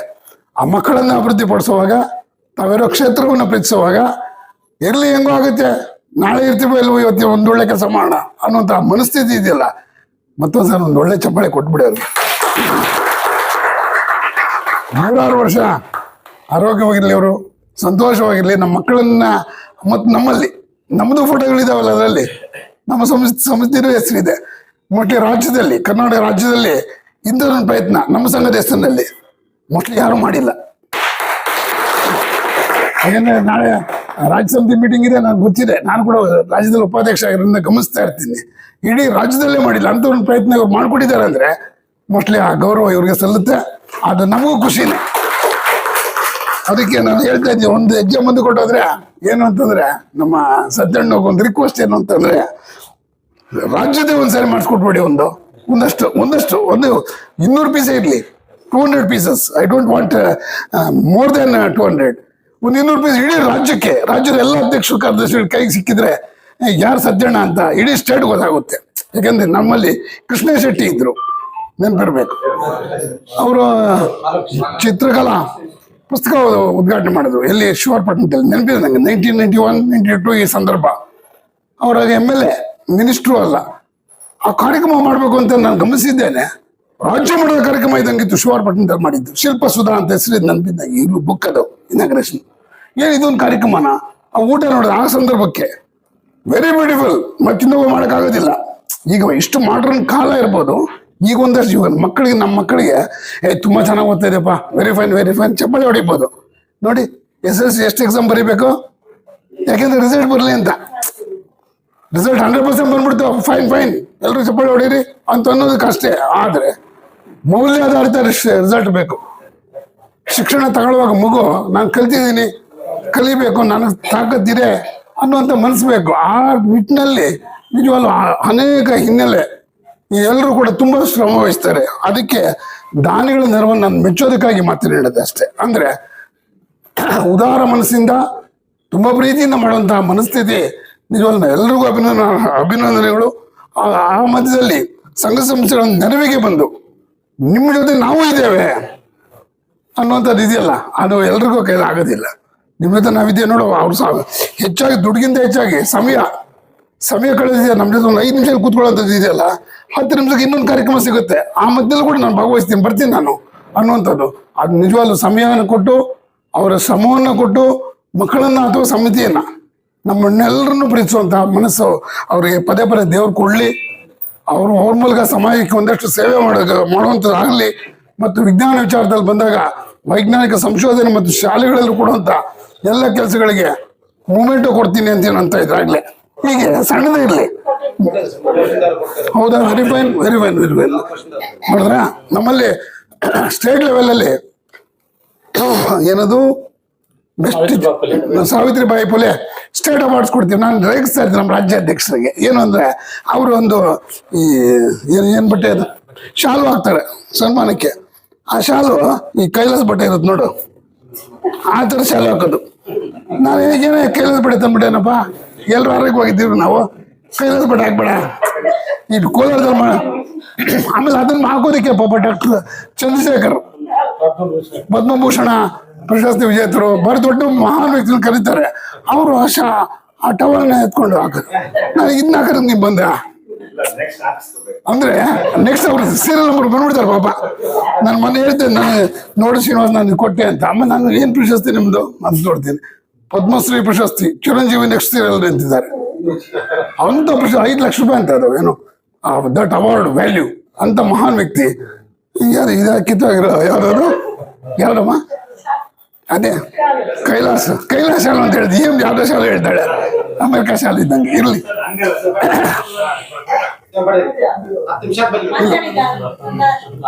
ಆ ಮಕ್ಕಳನ್ನು ಅಭಿವೃದ್ಧಿ ಪಡಿಸುವಾಗ, ತಾವಿರೋ ಕ್ಷೇತ್ರವನ್ನು ಪ್ರೀತಿಸುವಾಗ ಇರಲಿ ಹೆಂಗೋ ಆಗುತ್ತೆ, ನಾಳೆ ಇರ್ತೀವೋ ಇಲ್ವೋ, ಇವತ್ತು ಒಂದು ಒಳ್ಳೆ ಕೆಲಸ ಮಾಡೋಣ ಅನ್ನೋಂಥ ಮನಸ್ಥಿತಿ ಇದೆಯಲ್ಲ, ಮತ್ತೊಂದು ಸಲ ಒಂದು ಒಳ್ಳೆ ಚಪ್ಪಾಳೆ ಕೊಟ್ಬಿಡಿ ಅವ್ರಿಗೆ. 106 ವರ್ಷ ಆರೋಗ್ಯವಾಗಿರಲಿ, ಅವರು ಸಂತೋಷವಾಗಿರಲಿ. ನಮ್ಮ ಮಕ್ಕಳನ್ನ ಮತ್ತು ನಮ್ಮದು ಫೋಟೋಗಳಿದಾವಲ್ಲ, ಅದರಲ್ಲಿ ನಮ್ಮ ಸಂಸ್ಥೆನೂ ಹೆಸರಿದೆ. ಮೋಸ್ಟ್ಲಿ ರಾಜ್ಯದಲ್ಲಿ, ಕರ್ನಾಟಕ ರಾಜ್ಯದಲ್ಲಿ ಇಂಥದೊಂದು ಪ್ರಯತ್ನ ನಮ್ಮ ಸಂಘದ ಹೆಸರಿನಲ್ಲಿ ಮೋಸ್ಟ್ಲಿ ಯಾರೂ ಮಾಡಿಲ್ಲ. ಹಾಗೆಂದ್ರೆ ನಾಳೆ ರಾಜ್ಯ ಸಮಿತಿ ಮೀಟಿಂಗ್ ಇದೆ, ನನಗೆ ಗೊತ್ತಿದೆ. ನಾನು ಕೂಡ ರಾಜ್ಯದಲ್ಲಿ ಉಪಾಧ್ಯಕ್ಷ ಆಗಿರೋದ್ರಿಂದ ಗಮನಿಸ್ತಾ ಇರ್ತೀನಿ. ಇಡೀ ರಾಜ್ಯದಲ್ಲೇ ಮಾಡಿಲ್ಲ ಅಂತ ಒಂದು ಪ್ರಯತ್ನ ಇವ್ರು ಮಾಡ್ಕೊಟ್ಟಿದ್ದಾರೆ ಅಂದರೆ ಮೋಸ್ಟ್ಲಿ ಆ ಗೌರವ ಇವ್ರಿಗೆ ಸಲ್ಲುತ್ತೆ. ಅದು ನಮಗೂ ಖುಷಿನೇ. ಅದಕ್ಕೆ ನಾನು ಹೇಳ್ತಾ ಇದ್ದೀನಿ, ಒಂದು ಹೆಜ್ಜೆ ಮುಂದೆ ಕೊಟ್ಟೋದ್ರೆ ಏನು ಅಂತಂದ್ರೆ, ನಮ್ಮ ಸಜ್ಜಣ್ಣ ಒಂದು ರಿಕ್ವೆಸ್ಟ್ ಏನು ಅಂತಂದ್ರೆ, ರಾಜ್ಯದೇ ಒಂದ್ಸಾರಿ ಮಾಡಿಸ್ಕೊಟ್ಬಿಡಿ. ಒಂದಷ್ಟು 200 ಪೀಸೇ ಇರಲಿ, 200 pieces. I don't want more than 200. ಒಂದು 200 ಪೀಸ್ ಇಡೀ ರಾಜ್ಯಕ್ಕೆ, ರಾಜ್ಯದ ಎಲ್ಲ ಅಧ್ಯಕ್ಷರು ಕಾರ್ಯದರ್ಶಿಗಳ ಕೈಗೆ ಸಿಕ್ಕಿದ್ರೆ ಯಾರು ಸಜ್ಜಣ್ಣ ಅಂತ ಇಡೀ ಸ್ಟೇಟ್ ಗೊತ್ತಾಗುತ್ತೆ. ಯಾಕಂದ್ರೆ ನಮ್ಮಲ್ಲಿ ಕೃಷ್ಣ ಶೆಟ್ಟಿ ಇದ್ರು, ನೆನಪಿರ್ಬೇಕು. ಅವರು ಚಿತ್ರಕಲಾ ಪುಸ್ತಕ ಉದ್ಘಾಟನೆ ಮಾಡಿದ್ರು, ಎಲ್ಲಿ ಶಿವಪಟ್ಟಣದಲ್ಲಿ. ನೆನಪಿದೆ ನನಗೆ 1991-92 ಈ ಸಂದರ್ಭ. ಅವರಾಗ MLA, ಮಿನಿಸ್ಟ್ರು ಅಲ್ಲ. ಆ ಕಾರ್ಯಕ್ರಮ ಮಾಡಬೇಕು ಅಂತ ನಾನು ಗಮನಿಸಿದ್ದೇನೆ. ರಾಜ್ಯ ಮಟ್ಟದ ಕಾರ್ಯಕ್ರಮ ಇದ್ದಂಗಿತ್ತು ಶಿವಪಟ್ಟಣದಲ್ಲಿ ಮಾಡಿದ್ದು. ಶಿಲ್ಪ ಸುಧಾ ಅಂತ ಹೆಸರಿದ್ದು ನೆನಪಿದ್ದಾಗ, ಈಗಲೂ ಬುಕ್ ಅದು ಇನಾಗ್ರೇಷನ್. ಏನು ಇದೊಂದು ಕಾರ್ಯಕ್ರಮನ ಆ ಊಟ ನೋಡಿದ ಆ ಸಂದರ್ಭಕ್ಕೆ ವೆರಿ ಬ್ಯೂಟಿಫುಲ್. ಮತ್ತಿನ್ನೊಬ್ಬ ಮಾಡೋಕ್ಕಾಗೋದಿಲ್ಲ. ಈಗ ಇಷ್ಟು ಮಾಡ್ರನ್ ಕಾಲ ಇರ್ಬೋದು, ಈಗ ಒಂದಷ್ಟು ಇವಾಗ ಮಕ್ಕಳಿಗೆ, ನಮ್ಮ ಮಕ್ಕಳಿಗೆ ತುಂಬ ಚೆನ್ನಾಗಿ ಓದ್ತಾ ಇದೆಯಪ್ಪ, ವೆರಿ ಫೈನ್ ಚಪ್ಪಾಳೆ ಹೊಡಿಬೋದು. ನೋಡಿ SSLC ಎಷ್ಟು ಎಕ್ಸಾಮ್ ಬರೀಬೇಕು, ಯಾಕೆಂದ್ರೆ ರಿಸಲ್ಟ್ ಬರಲಿ ಅಂತ. ರಿಸಲ್ಟ್ 100% ಬಂದ್ಬಿಡ್ತು, ಫೈನ್ ಎಲ್ಲರೂ ಚಪ್ಪಾಳೆ ಹೊಡೀರಿ ಅಂತ ಅನ್ನೋದಕ್ಕಷ್ಟೇ. ಆದರೆ ಮೌಲ್ಯಾಧಾರಿತ ರಿಸಲ್ಟ್ ಬೇಕು. ಶಿಕ್ಷಣ ತಗೊಳ್ಳುವಾಗ ಮಗು ನಾನು ಕಲ್ತಿದ್ದೀನಿ, ಕಲಿಬೇಕು, ನನಗೆ ತಾಕತ್ತಿದೆ ಅನ್ನುವಂಥ ಮನಸ್ಸು ಬೇಕು. ಆ ನಿಟ್ಟಿನಲ್ಲಿ ನಿಜವಾಗ್ಲೂ ಅನೇಕ ಹಿನ್ನೆಲೆ ಎಲ್ಲರೂ ಕೂಡ ತುಂಬ ಶ್ರಮ ವಹಿಸ್ತಾರೆ. ಅದಕ್ಕೆ ದಾನಿಗಳ ನೆರವನ್ನು ನಾನು ಮೆಚ್ಚೋದಕ್ಕಾಗಿ ಮಾತನಾಡಿದೆ ಅಷ್ಟೇ. ಅಂದರೆ ಉದಾರ ಮನಸ್ಸಿಂದ ತುಂಬ ಪ್ರೀತಿಯಿಂದ ಮಾಡುವಂತಹ ಮನಸ್ಥಿತಿ ನಿಜವಾಗ್ಲೂ ಎಲ್ರಿಗೂ ಅಭಿನಂದನೆಗಳು. ಆ ಮಧ್ಯದಲ್ಲಿ ಸಂಘ ಸಂಸ್ಥೆಗಳ ನೆರವಿಗೆ ಬಂದು ನಿಮ್ಮ ಜೊತೆ ನಾವು ಇದ್ದೇವೆ ಅನ್ನುವಂಥದ್ದು ಇದೆಯಲ್ಲ, ಅದು ಎಲ್ರಿಗೂ ಕೈಲಿ ಆಗೋದಿಲ್ಲ. ನಿಮ್ಮ ಜೊತೆ ನಾವಿದ್ದೇವೆ ನೋಡು. ಅವ್ರು ಹೆಚ್ಚಾಗಿ ದುಡ್ಡಿಗಿಂತ ಹೆಚ್ಚಾಗಿ ಸಮಯ ಕಳೆದಿದೆ. ನಮ್ಮ ಜೊತೆ ಒಂದು 5 ನಿಮಿಷ ಕೂತ್ಕೊಳ್ಳೋಂಥದ್ದು ಇದೆಯಲ್ಲ, 10 ನಿಮಿಷಕ್ಕೆ ಇನ್ನೊಂದು ಕಾರ್ಯಕ್ರಮ ಸಿಗುತ್ತೆ, ಆ ಮಧ್ಯದಲ್ಲಿ ಕೂಡ ನಾನು ಭಾಗವಹಿಸ್ತೀನಿ, ಬರ್ತೀನಿ ನಾನು ಅನ್ನುವಂಥದ್ದು. ಅದು ನಿಜವಾಗ್ಲೂ ಸಮಯವನ್ನು ಕೊಟ್ಟು ಅವರ ಶ್ರಮವನ್ನು ಕೊಟ್ಟು ಮಕ್ಕಳನ್ನ ಅಥವಾ ಸಮಿತಿಯನ್ನ ನಮ್ಮನ್ನೆಲ್ಲರನ್ನು ಪ್ರೀತಿಸುವಂತಹ ಮನಸ್ಸು ಅವರಿಗೆ ಪದೇ ಪದೇ ದೇವ್ರು ಕೊಡ್ಲಿ. ಅವರು ಅವ್ರ ಮೂಲಕ ಸಮಾಜಕ್ಕೆ ಒಂದಷ್ಟು ಸೇವೆ ಮಾಡುವಂಥದ್ದಾಗಲಿ. ಮತ್ತು ವಿಜ್ಞಾನ ವಿಚಾರದಲ್ಲಿ ಬಂದಾಗ ವೈಜ್ಞಾನಿಕ ಸಂಶೋಧನೆ ಮತ್ತು ಶಾಲೆಗಳಲ್ಲೂ ಕೊಡುವಂಥ ಎಲ್ಲ ಕೆಲಸಗಳಿಗೆ ಮೂಮೆಂಟು ಕೊಡ್ತೀನಿ ಅಂತ ಇದ್ರಾಗ್ಲೆ. ಹೀಗೆ ಸಣ್ಣದೇ ಇರಲಿ. ಹೌದಾ? Very fine, very fine, very fine. ನೋಡಿದ್ರ ನಮ್ಮಲ್ಲಿ ಸ್ಟೇಟ್ ಲೆವೆಲಲ್ಲಿ ಏನದು best Savitribai Phule state awards ಕೊಡ್ತೀವಿ. ನಾನು ರೇಗಿಸ್ತಾ ಇದ್ದೀನಿ ನಮ್ಮ ರಾಜ್ಯಾಧ್ಯಕ್ಷರಿಗೆ. ಏನು ಅಂದರೆ ಅವರು ಒಂದು ಈ ಏನು ಬಟ್ಟೆ ಅದು ಶಾಲು ಹಾಕ್ತಾರೆ ಸನ್ಮಾನಕ್ಕೆ. ಆ ಶಾಲು ಈ ಕೈಲಾಸ ಬಟ್ಟೆ ಇರುತ್ತೆ ನೋಡು, ಆ ಥರ ಶಾಲು ಹಾಕೋದು. ನಾನು ಏನೇ ಕೈಲಾಸ ಬಟ್ಟೆ ತಂದ್ಬಿಟ್ಟೇನಪ್ಪ, ಎಲ್ಲರೂ ಆರೋಗ್ಯವಾಗಿದ್ದೀವಿ ನಾವು, ಕೈಲಾಸ ಬಟ್ಟೆ ಹಾಕ್ಬೇಡ ಇದು ಕೋಲಾರದಲ್ಲಿ ಆಮೇಲೆ ಅದನ್ನು ಹಾಕೋದಕ್ಕೆ ಪಾಪ ಡಾಕ್ಟರ್ ಚಂದ್ರಶೇಖರ್ ಪದ್ಮಭೂಷಣ ಪ್ರಶಸ್ತಿ ವಿಜೇತರು ಬಹಳ ದೊಡ್ಡ ಮಹಾನ್ ವ್ಯಕ್ತಿಗಳು ಕರೀತಾರೆ. ಅವರು ಆ ಟವಲ್ನ ಎತ್ಕೊಂಡು ಹಾಕೋದು. ನಾನು ಇದನ್ನ ಹಾಕೋದು ನೀವು ಬಂದ ಅಂದ್ರೆ ನೆಕ್ಸ್ಟ್ ಅವ್ರ ಸೀರಿಯಲ್ ನಂಬರ್ ಬಂದ್ಬಿಡ್ತಾರೆ ಪಾಪ. ನಾನು ಮೊನ್ನೆ ಹೇಳ್ತೇನೆ, ನಾನು ನೋಡಿ ಶ್ರೀನಿವಾಸ್ ನಾನು ಕೊಟ್ಟೆ ಅಂತ. ಆಮೇಲೆ ನಾನು ಏನು ಪ್ರಶಸ್ತಿ ನಿಮ್ದು ಅಂತ ನೋಡ್ತೀನಿ, ಪದ್ಮಶ್ರೀ ಪ್ರಶಸ್ತಿ ಚಿರಂಜೀವಿ ನೆಕ್ಸ್ಟ್ ಸೀರಿಯಲ್ ಅಂತಿದ್ದಾರೆ. ಅಂತ ಪ್ರಶಸ್ತಿ 5 ಲಕ್ಷ ರೂಪಾಯಿ ಅಂತ ಅದು ಏನು ದಟ್ ಅವಾರ್ಡ್ ವ್ಯಾಲ್ಯೂ ಅಂತ ಮಹಾನ್ ವ್ಯಕ್ತಿ. ಯಾರು ಕಿತ್ತಾಗಿರೋ ಯಾರು ಯಾರಮ್ಮ ಅದೇ ಕೈಲಾಸ ಶಾಲೆ ಅಂತ ಹೇಳಿದ್ ಏನ್ ಯಾವ್ದೋ ಶಾಲೆ ಹೇಳ್ತಾಳೆ, ಅಮೆರಿಕ ಶಾಲೆ ಇದ್ದಂಗೆ ಇರ್ಲಿ.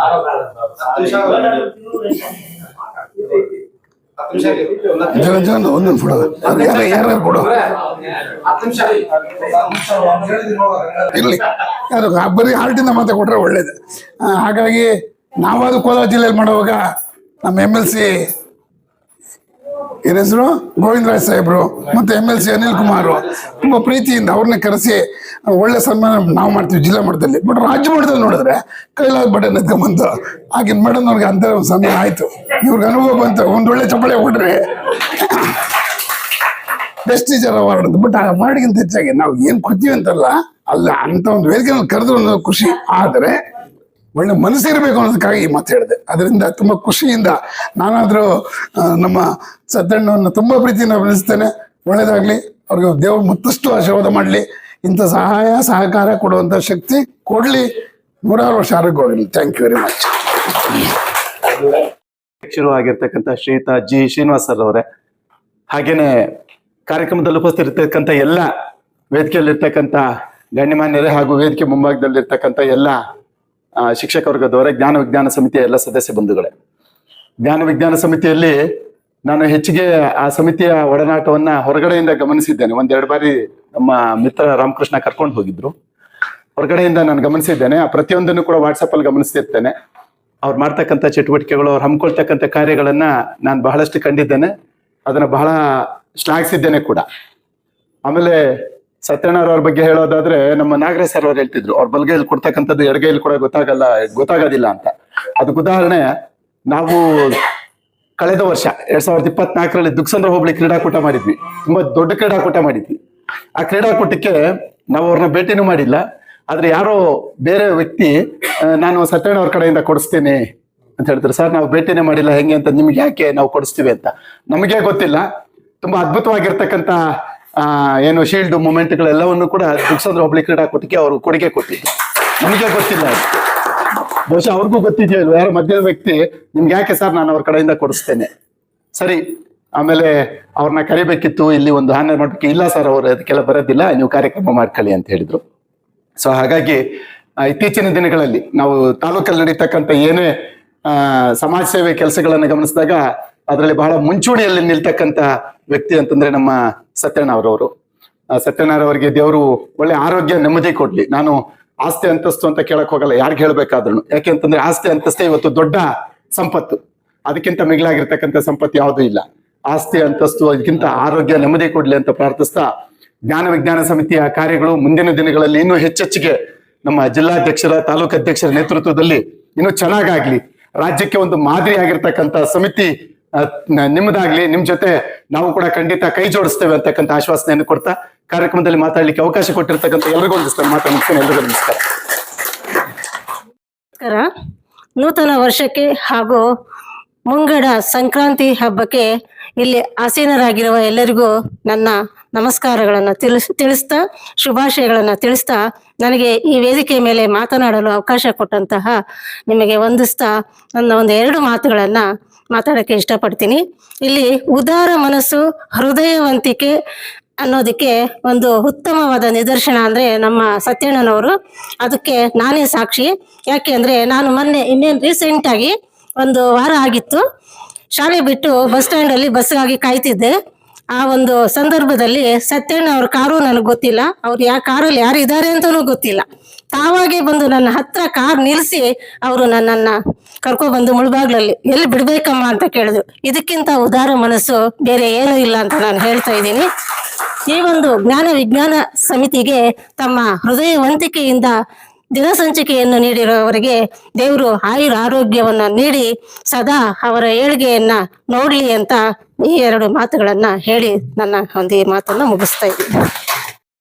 ಜನ ಒಂದೊಂದು ಫೋಟೋ ಯಾರು ಕೊಡೋ ಇರ್ಲಿ, ಯಾರು ಬರೀ ಹಾರ್ಟಿಂದ ಮಾತ್ರ ಕೊಟ್ರೆ ಒಳ್ಳೇದು. ಹಾಗಾಗಿ ನಾವಾದ ಕೋಲಾರ ಜಿಲ್ಲೆಯಲ್ಲಿ ಮಾಡುವಾಗ ನಮ್ಮ MLC ಏನ್ ಹೆಸರು ಗೋವಿಂದರಾಜ್ ಸಾಹೇಬ್ರು ಮತ್ತೆ MLC ಅನಿಲ್ ಕುಮಾರ್ ತುಂಬಾ ಪ್ರೀತಿಯಿಂದ ಅವ್ರನ್ನ ಕರೆಸಿ ಒಳ್ಳೆ ಸನ್ಮಾನ ನಾವು ಮಾಡ್ತೀವಿ ಜಿಲ್ಲಾ ಮಟ್ಟದಲ್ಲಿ. ಬಟ್ ರಾಜ್ಯ ಮಟ್ಟದಲ್ಲಿ ನೋಡಿದ್ರೆ ಕೈಲಾಸ ಬಟನ್ ಎತ್ಕೊಂಬಂತು ಆಗಿನ ಮೇಡಮ್ ಅವ್ರಿಗೆ ಅಂತ ಒಂದು ಸನ್ಮಾನ ಆಯ್ತು. ಇವ್ರಿಗೆ ಅನುಭವ ಬಂತು, ಒಂದ್ ಒಳ್ಳೆ ಚಪ್ಪಳೆ ಕೊಟ್ರೆ ಬೆಸ್ಟ್ ಟೀಚರ್ ಅವಾರ್ಡ್ ಅಂತ. ಬಟ್ ಆ ಅವಾರ್ಡ್ಗಿಂತ ಹೆಚ್ಚಾಗಿ ನಾವು ಏನ್ ಕೊಡ್ತೀವಿ ಅಂತಲ್ಲ, ಅಲ್ಲ ಅಂತ ಒಂದು ವೇದಿಕೆಯಲ್ಲಿ ಕರೆದ್ರು ಅನ್ನೋ ಖುಷಿ. ಆದರೆ ಒಳ್ಳೆ ಮನಸ್ಸಿರಬೇಕು ಅನ್ನೋದಕ್ಕಾಗಿ ಈ ಮಾತು ಹೇಳಿದೆ. ಅದರಿಂದ ತುಂಬ ಖುಷಿಯಿಂದ ನಾನಾದರೂ ನಮ್ಮ ಸತ್ಯಣ್ಣವನ್ನು ತುಂಬ ಪ್ರೀತಿಯಿಂದ ಅಭಿನಯಿಸ್ತೇನೆ. ಒಳ್ಳೇದಾಗಲಿ, ಅವ್ರಿಗೆ ದೇವರು ಮತ್ತಷ್ಟು ಆಶೀರ್ವಾದ ಮಾಡಲಿ, ಇಂಥ ಸಹಾಯ ಸಹಕಾರ ಕೊಡುವಂಥ ಶಕ್ತಿ ಕೊಡಲಿ, 100 ವರ್ಷ ಆರೋಗ್ಯವಾಗಲಿ. Thank you very much. ಅಧ್ಯಕ್ಷರು ಆಗಿರ್ತಕ್ಕಂಥ ಶ್ರೀಯುತ ಜಿ ಶ್ರೀನಿವಾಸ್ ಸರ್ ಅವರೇ, ಹಾಗೇನೆ ಕಾರ್ಯಕ್ರಮದಲ್ಲಿ ಉಪಸ್ಥಿತಿರ್ತಕ್ಕಂಥ ಎಲ್ಲ ವೇದಿಕೆಯಲ್ಲಿರ್ತಕ್ಕಂಥ ಗಣ್ಯಮಾನ್ಯರೇ ಹಾಗೂ ವೇದಿಕೆ ಮುಂಭಾಗದಲ್ಲಿರ್ತಕ್ಕಂಥ ಎಲ್ಲ ಶಿಕ್ಷಕ ವರ್ಗದವರೇ, ಜ್ಞಾನ ವಿಜ್ಞಾನ ಸಮಿತಿಯ ಎಲ್ಲ ಸದಸ್ಯ ಬಂಧುಗಳೇ. ಜ್ಞಾನ ವಿಜ್ಞಾನ ಸಮಿತಿಯಲ್ಲಿ ನಾನು ಹೆಚ್ಚಿಗೆ ಆ ಸಮಿತಿಯ ಒಡನಾಟವನ್ನ ಹೊರಗಡೆಯಿಂದ ಗಮನಿಸಿದ್ದೇನೆ. 1-2 ಬಾರಿ ನಮ್ಮ ಮಿತ್ರ ರಾಮಕೃಷ್ಣ ಕರ್ಕೊಂಡು ಹೋಗಿದ್ರು. ಹೊರಗಡೆಯಿಂದ ನಾನು ಗಮನಿಸಿದ್ದೇನೆ. ಆ ಪ್ರತಿಯೊಂದನ್ನು ಕೂಡ ವಾಟ್ಸಪ್ ಅಲ್ಲಿ ಗಮನಿಸ್ತಿರ್ತೇನೆ. ಅವ್ರು ಮಾಡ್ತಕ್ಕಂಥ ಚಟುವಟಿಕೆಗಳು, ಅವ್ರು ಹಮ್ಮಿಕೊಳ್ತಕ್ಕಂಥ ಕಾರ್ಯಗಳನ್ನ ನಾನು ಬಹಳಷ್ಟು ಕಂಡಿದ್ದೇನೆ. ಅದನ್ನ ಬಹಳ ಶ್ಲಾಘಿಸಿದ್ದೇನೆ ಕೂಡ. ಆಮೇಲೆ ಸತ್ಯನಾರಾಯಣ ಅವ್ರ ಬಗ್ಗೆ ಹೇಳೋದಾದ್ರೆ, ನಮ್ಮ ನಾಗರಾಜ್ ಸರ್ ಅವ್ರು ಹೇಳ್ತಿದ್ರು, ಅವ್ರ ಬಲಗೈಯಲ್ಲಿ ಕೊಡ್ತಕ್ಕಂಥದ್ದು ಎಡಗೈಯಲ್ಲಿ ಕೂಡ ಗೊತ್ತಾಗೋದಿಲ್ಲ ಅಂತ. ಅದಕ್ಕೆ ಉದಾಹರಣೆ, ನಾವು ಕಳೆದ ವರ್ಷ 2024ರಲ್ಲಿ ದುಕ್ಸಂದ್ರ ಹೋಬಳಿ ಕ್ರೀಡಾಕೂಟ ಮಾಡಿದ್ವಿ. ತುಂಬಾ ದೊಡ್ಡ ಕ್ರೀಡಾಕೂಟ ಮಾಡಿದ್ವಿ. ಆ ಕ್ರೀಡಾಕೂಟಕ್ಕೆ ನಾವು ಅವ್ರನ್ನ ಭೇಟಿನೂ ಮಾಡಿಲ್ಲ. ಆದ್ರೆ ಯಾರೋ ಬೇರೆ ವ್ಯಕ್ತಿ ನಾನು ಸತ್ಯನಾರಾಯಣ ಅವ್ರ ಕಡೆಯಿಂದ ಕೊಡಿಸ್ತೇನೆ ಅಂತ ಹೇಳ್ತಾರೆ. ಸರ್ ನಾವು ಭೇಟಿನೇ ಮಾಡಿಲ್ಲ, ಹೆಂಗೆ ಅಂತ, ನಿಮ್ಗೆ ಯಾಕೆ ನಾವು ಕೊಡಿಸ್ತೀವಿ ಅಂತ ನಮಗೆ ಗೊತ್ತಿಲ್ಲ. ತುಂಬಾ ಅದ್ಭುತವಾಗಿರ್ತಕ್ಕಂಥ ಏನು ಶೀಲ್ಡ್ ಮೂಮೆಂಟ್ಗಳೆಲ್ಲವನ್ನು ಕೂಡ ದುಕ್ಸಂದ್ರ ಹೋಬಳಿ ಕ್ರೀಡಾಕೂಟಕ್ಕೆ ಅವರು ಕೊಡುಗೆ ಕೊಟ್ಟಿದ್ರು. ನಮಗೆ ಗೊತ್ತಿಲ್ಲ, ಬಹುಶಃ ಅವ್ರಿಗೂ ಗೊತ್ತಿದೆಯೋ ಯಾರೋ ಮಧ್ಯದ ವ್ಯಕ್ತಿ ನಿಮ್ಗೆ ಯಾಕೆ ಸರ್ ನಾನು ಅವ್ರ ಕಡೆಯಿಂದ ಕೊಡಿಸ್ತೇನೆ. ಸರಿ, ಆಮೇಲೆ ಅವ್ರನ್ನ ಕರಿಬೇಕಿತ್ತು, ಇಲ್ಲಿ ಒಂದು ಆನರ್ ಮಾಡೋಕ್ಕೆ. ಇಲ್ಲ ಸರ್, ಅವ್ರು ಅದಕ್ಕೆಲ್ಲ ಬರೋದಿಲ್ಲ, ನೀವು ಕಾರ್ಯಕ್ರಮ ಮಾಡ್ಕೊಳ್ಳಿ ಅಂತ ಹೇಳಿದ್ರು. ಸೊ ಹಾಗಾಗಿ ಇತ್ತೀಚಿನ ದಿನಗಳಲ್ಲಿ ನಾವು ತಾಲೂಕಲ್ಲಿ ನಡೀತಕ್ಕಂಥ ಏನೇ ಸಮಾಜ ಸೇವೆ ಕೆಲಸಗಳನ್ನು ಗಮನಿಸಿದಾಗ ಅದರಲ್ಲಿ ಬಹಳ ಮುಂಚೂಣಿಯಲ್ಲಿ ನಿಲ್ತಕ್ಕಂಥ ವ್ಯಕ್ತಿ ಅಂತಂದ್ರೆ ನಮ್ಮ ಸತ್ಯನಾರಾಯಣ ಅವರವರು. ಸತ್ಯನಾರಾಯಣ ಅವರಿಗೆ ದೇವರು ಒಳ್ಳೆ ಆರೋಗ್ಯ ನೆಮ್ಮದಿ ಕೊಡ್ಲಿ. ನಾನು ಆಸ್ತಿ ಅಂತಸ್ತು ಅಂತ ಕೇಳಕ್ ಹೋಗಲ್ಲ ಯಾರಿಗೆ ಹೇಳ್ಬೇಕಾದ್ರು. ಯಾಕೆಂತಂದ್ರೆ ಆಸ್ತಿ ಅಂತಸ್ತೆ ಇವತ್ತು ದೊಡ್ಡ ಸಂಪತ್ತು, ಅದಕ್ಕಿಂತ ಮಿಗಿಲಾಗಿರ್ತಕ್ಕಂಥ ಸಂಪತ್ತು ಯಾವುದೂ ಇಲ್ಲ. ಆಸ್ತಿ ಅಂತಸ್ತು ಅದಕ್ಕಿಂತ ಆರೋಗ್ಯ ನೆಮ್ಮದಿ ಕೊಡ್ಲಿ ಅಂತ ಪ್ರಾರ್ಥಿಸ್ತಾ, ಜ್ಞಾನ ವಿಜ್ಞಾನ ಸಮಿತಿಯ ಕಾರ್ಯಗಳು ಮುಂದಿನ ದಿನಗಳಲ್ಲಿ ಇನ್ನೂ ಹೆಚ್ಚೆಚ್ಚಿಗೆ ನಮ್ಮ ಜಿಲ್ಲಾಧ್ಯಕ್ಷರ, ತಾಲೂಕು ಅಧ್ಯಕ್ಷರ ನೇತೃತ್ವದಲ್ಲಿ ಇನ್ನೂ ಚೆನ್ನಾಗಾಗ್ಲಿ, ರಾಜ್ಯಕ್ಕೆ ಒಂದು ಮಾದರಿ ಆಗಿರ್ತಕ್ಕಂಥ ಸಮಿತಿ ನಿಮ್ಮದಾಗ್ಲಿ. ನಿಮ್ ಜೊತೆ ನಾವು ಕೂಡ ಖಂಡಿತ ಕೈ ಜೋಡಿಸ್ತೇವೆ ಅಂತಕ್ಕಂಥ ಆಶ್ವಾಸನೆಯನ್ನು ಕೊಡ್ತಾ ಕಾರ್ಯಕ್ರಮದಲ್ಲಿ ಮಾತಾಡ್ಲಿಕ್ಕೆ ಅವಕಾಶ ಕೊಟ್ಟಿರ್ತಕ್ಕಂಥ ಎಲ್ರಿಗೂ ಒಂದು ಮಾತಾಡ್ತೇನೆ. ಎಲ್ರಿಗೂ ನಮಸ್ಕಾರ. ನೂತನ ವರ್ಷಕ್ಕೆ ಹಾಗೂ ಮುಂಗಡ ಸಂಕ್ರಾಂತಿ ಹಬ್ಬಕ್ಕೆ ಇಲ್ಲಿ ಆಸೀನರಾಗಿರುವ ಎಲ್ಲರಿಗೂ ನನ್ನ ನಮಸ್ಕಾರಗಳನ್ನು ತಿಳಿಸ್ತಾ ಶುಭಾಶಯಗಳನ್ನು ತಿಳಿಸ್ತಾ ನನಗೆ ಈ ವೇದಿಕೆ ಮೇಲೆ ಮಾತನಾಡಲು ಅವಕಾಶ ಕೊಟ್ಟಂತಹ ನಿಮಗೆ ವಂದಿಸ್ತಾ ನನ್ನ ಒಂದು 2 ಮಾತುಗಳನ್ನು ಮಾತಾಡೋಕ್ಕೆ ಇಷ್ಟಪಡ್ತೀನಿ. ಇಲ್ಲಿ ಉದಾರ ಮನಸ್ಸು, ಹೃದಯವಂತಿಕೆ ಅನ್ನೋದಕ್ಕೆ ಒಂದು ಉತ್ತಮವಾದ ನಿದರ್ಶನ ಅಂದರೆ ನಮ್ಮ ಸತ್ಯಣ್ಣನವರು. ಅದಕ್ಕೆ ನಾನೇ ಸಾಕ್ಷಿ. ಯಾಕೆ ಅಂದರೆ ನಾನು ಮೊನ್ನೆ ರೀಸೆಂಟಾಗಿ 1 ವಾರ ಆಗಿತ್ತು, ಶಾಲೆ ಬಿಟ್ಟು ಬಸ್ ಸ್ಟ್ಯಾಂಡಲ್ಲಿ ಬಸ್ಗಾಗಿ ಕಾಯ್ತಿದ್ದೆ. ಆ ಒಂದು ಸಂದರ್ಭದಲ್ಲಿ ಸತ್ಯಣ್ಣ ಅವ್ರ ಕಾರು ನನಗೆ ಗೊತ್ತಿಲ್ಲ, ಅವ್ರು ಕಾರಲ್ಲಿ ಯಾರಿದ್ದಾರೆ ಅಂತಲೂ ಗೊತ್ತಿಲ್ಲ. ತಾವಾಗೆ ಬಂದು ನನ್ನ ಹತ್ರ ಕಾರ್ ನಿಲ್ಲಿಸಿ ಅವರು ನನ್ನನ್ನು ಕರ್ಕೊಬಂದು ಮುಳುಬಾಗ್ಲಲ್ಲಿ ಎಲ್ಲಿ ಬಿಡ್ಬೇಕಮ್ಮ ಅಂತ ಕೇಳಿದ್ರು. ಇದಕ್ಕಿಂತ ಉದಾರ ಮನಸ್ಸು ಬೇರೆ ಏನೂ ಇಲ್ಲ ಅಂತ ನಾನು ಹೇಳ್ತಾ ಇದ್ದೀನಿ. ಈ ಒಂದು ಜ್ಞಾನ ವಿಜ್ಞಾನ ಸಮಿತಿಗೆ ತಮ್ಮ ಹೃದಯವಂತಿಕೆಯಿಂದ ದಿನಸಂಚಿಕೆಯನ್ನು ನೀಡಿರುವವರಿಗೆ ದೇವರು ಆರೋಗ್ಯವನ್ನು ನೀಡಿ ಸದಾ ಅವರ ಏಳಿಗೆಯನ್ನ ನೋಡ್ಲಿ ಅಂತ ಈ 2 ಮಾತುಗಳನ್ನ ಹೇಳಿ ನನ್ನ ಒಂದು ಮಾತನ್ನ ಮುಗಿಸ್ತಾ ಇದ್ದೀನಿ.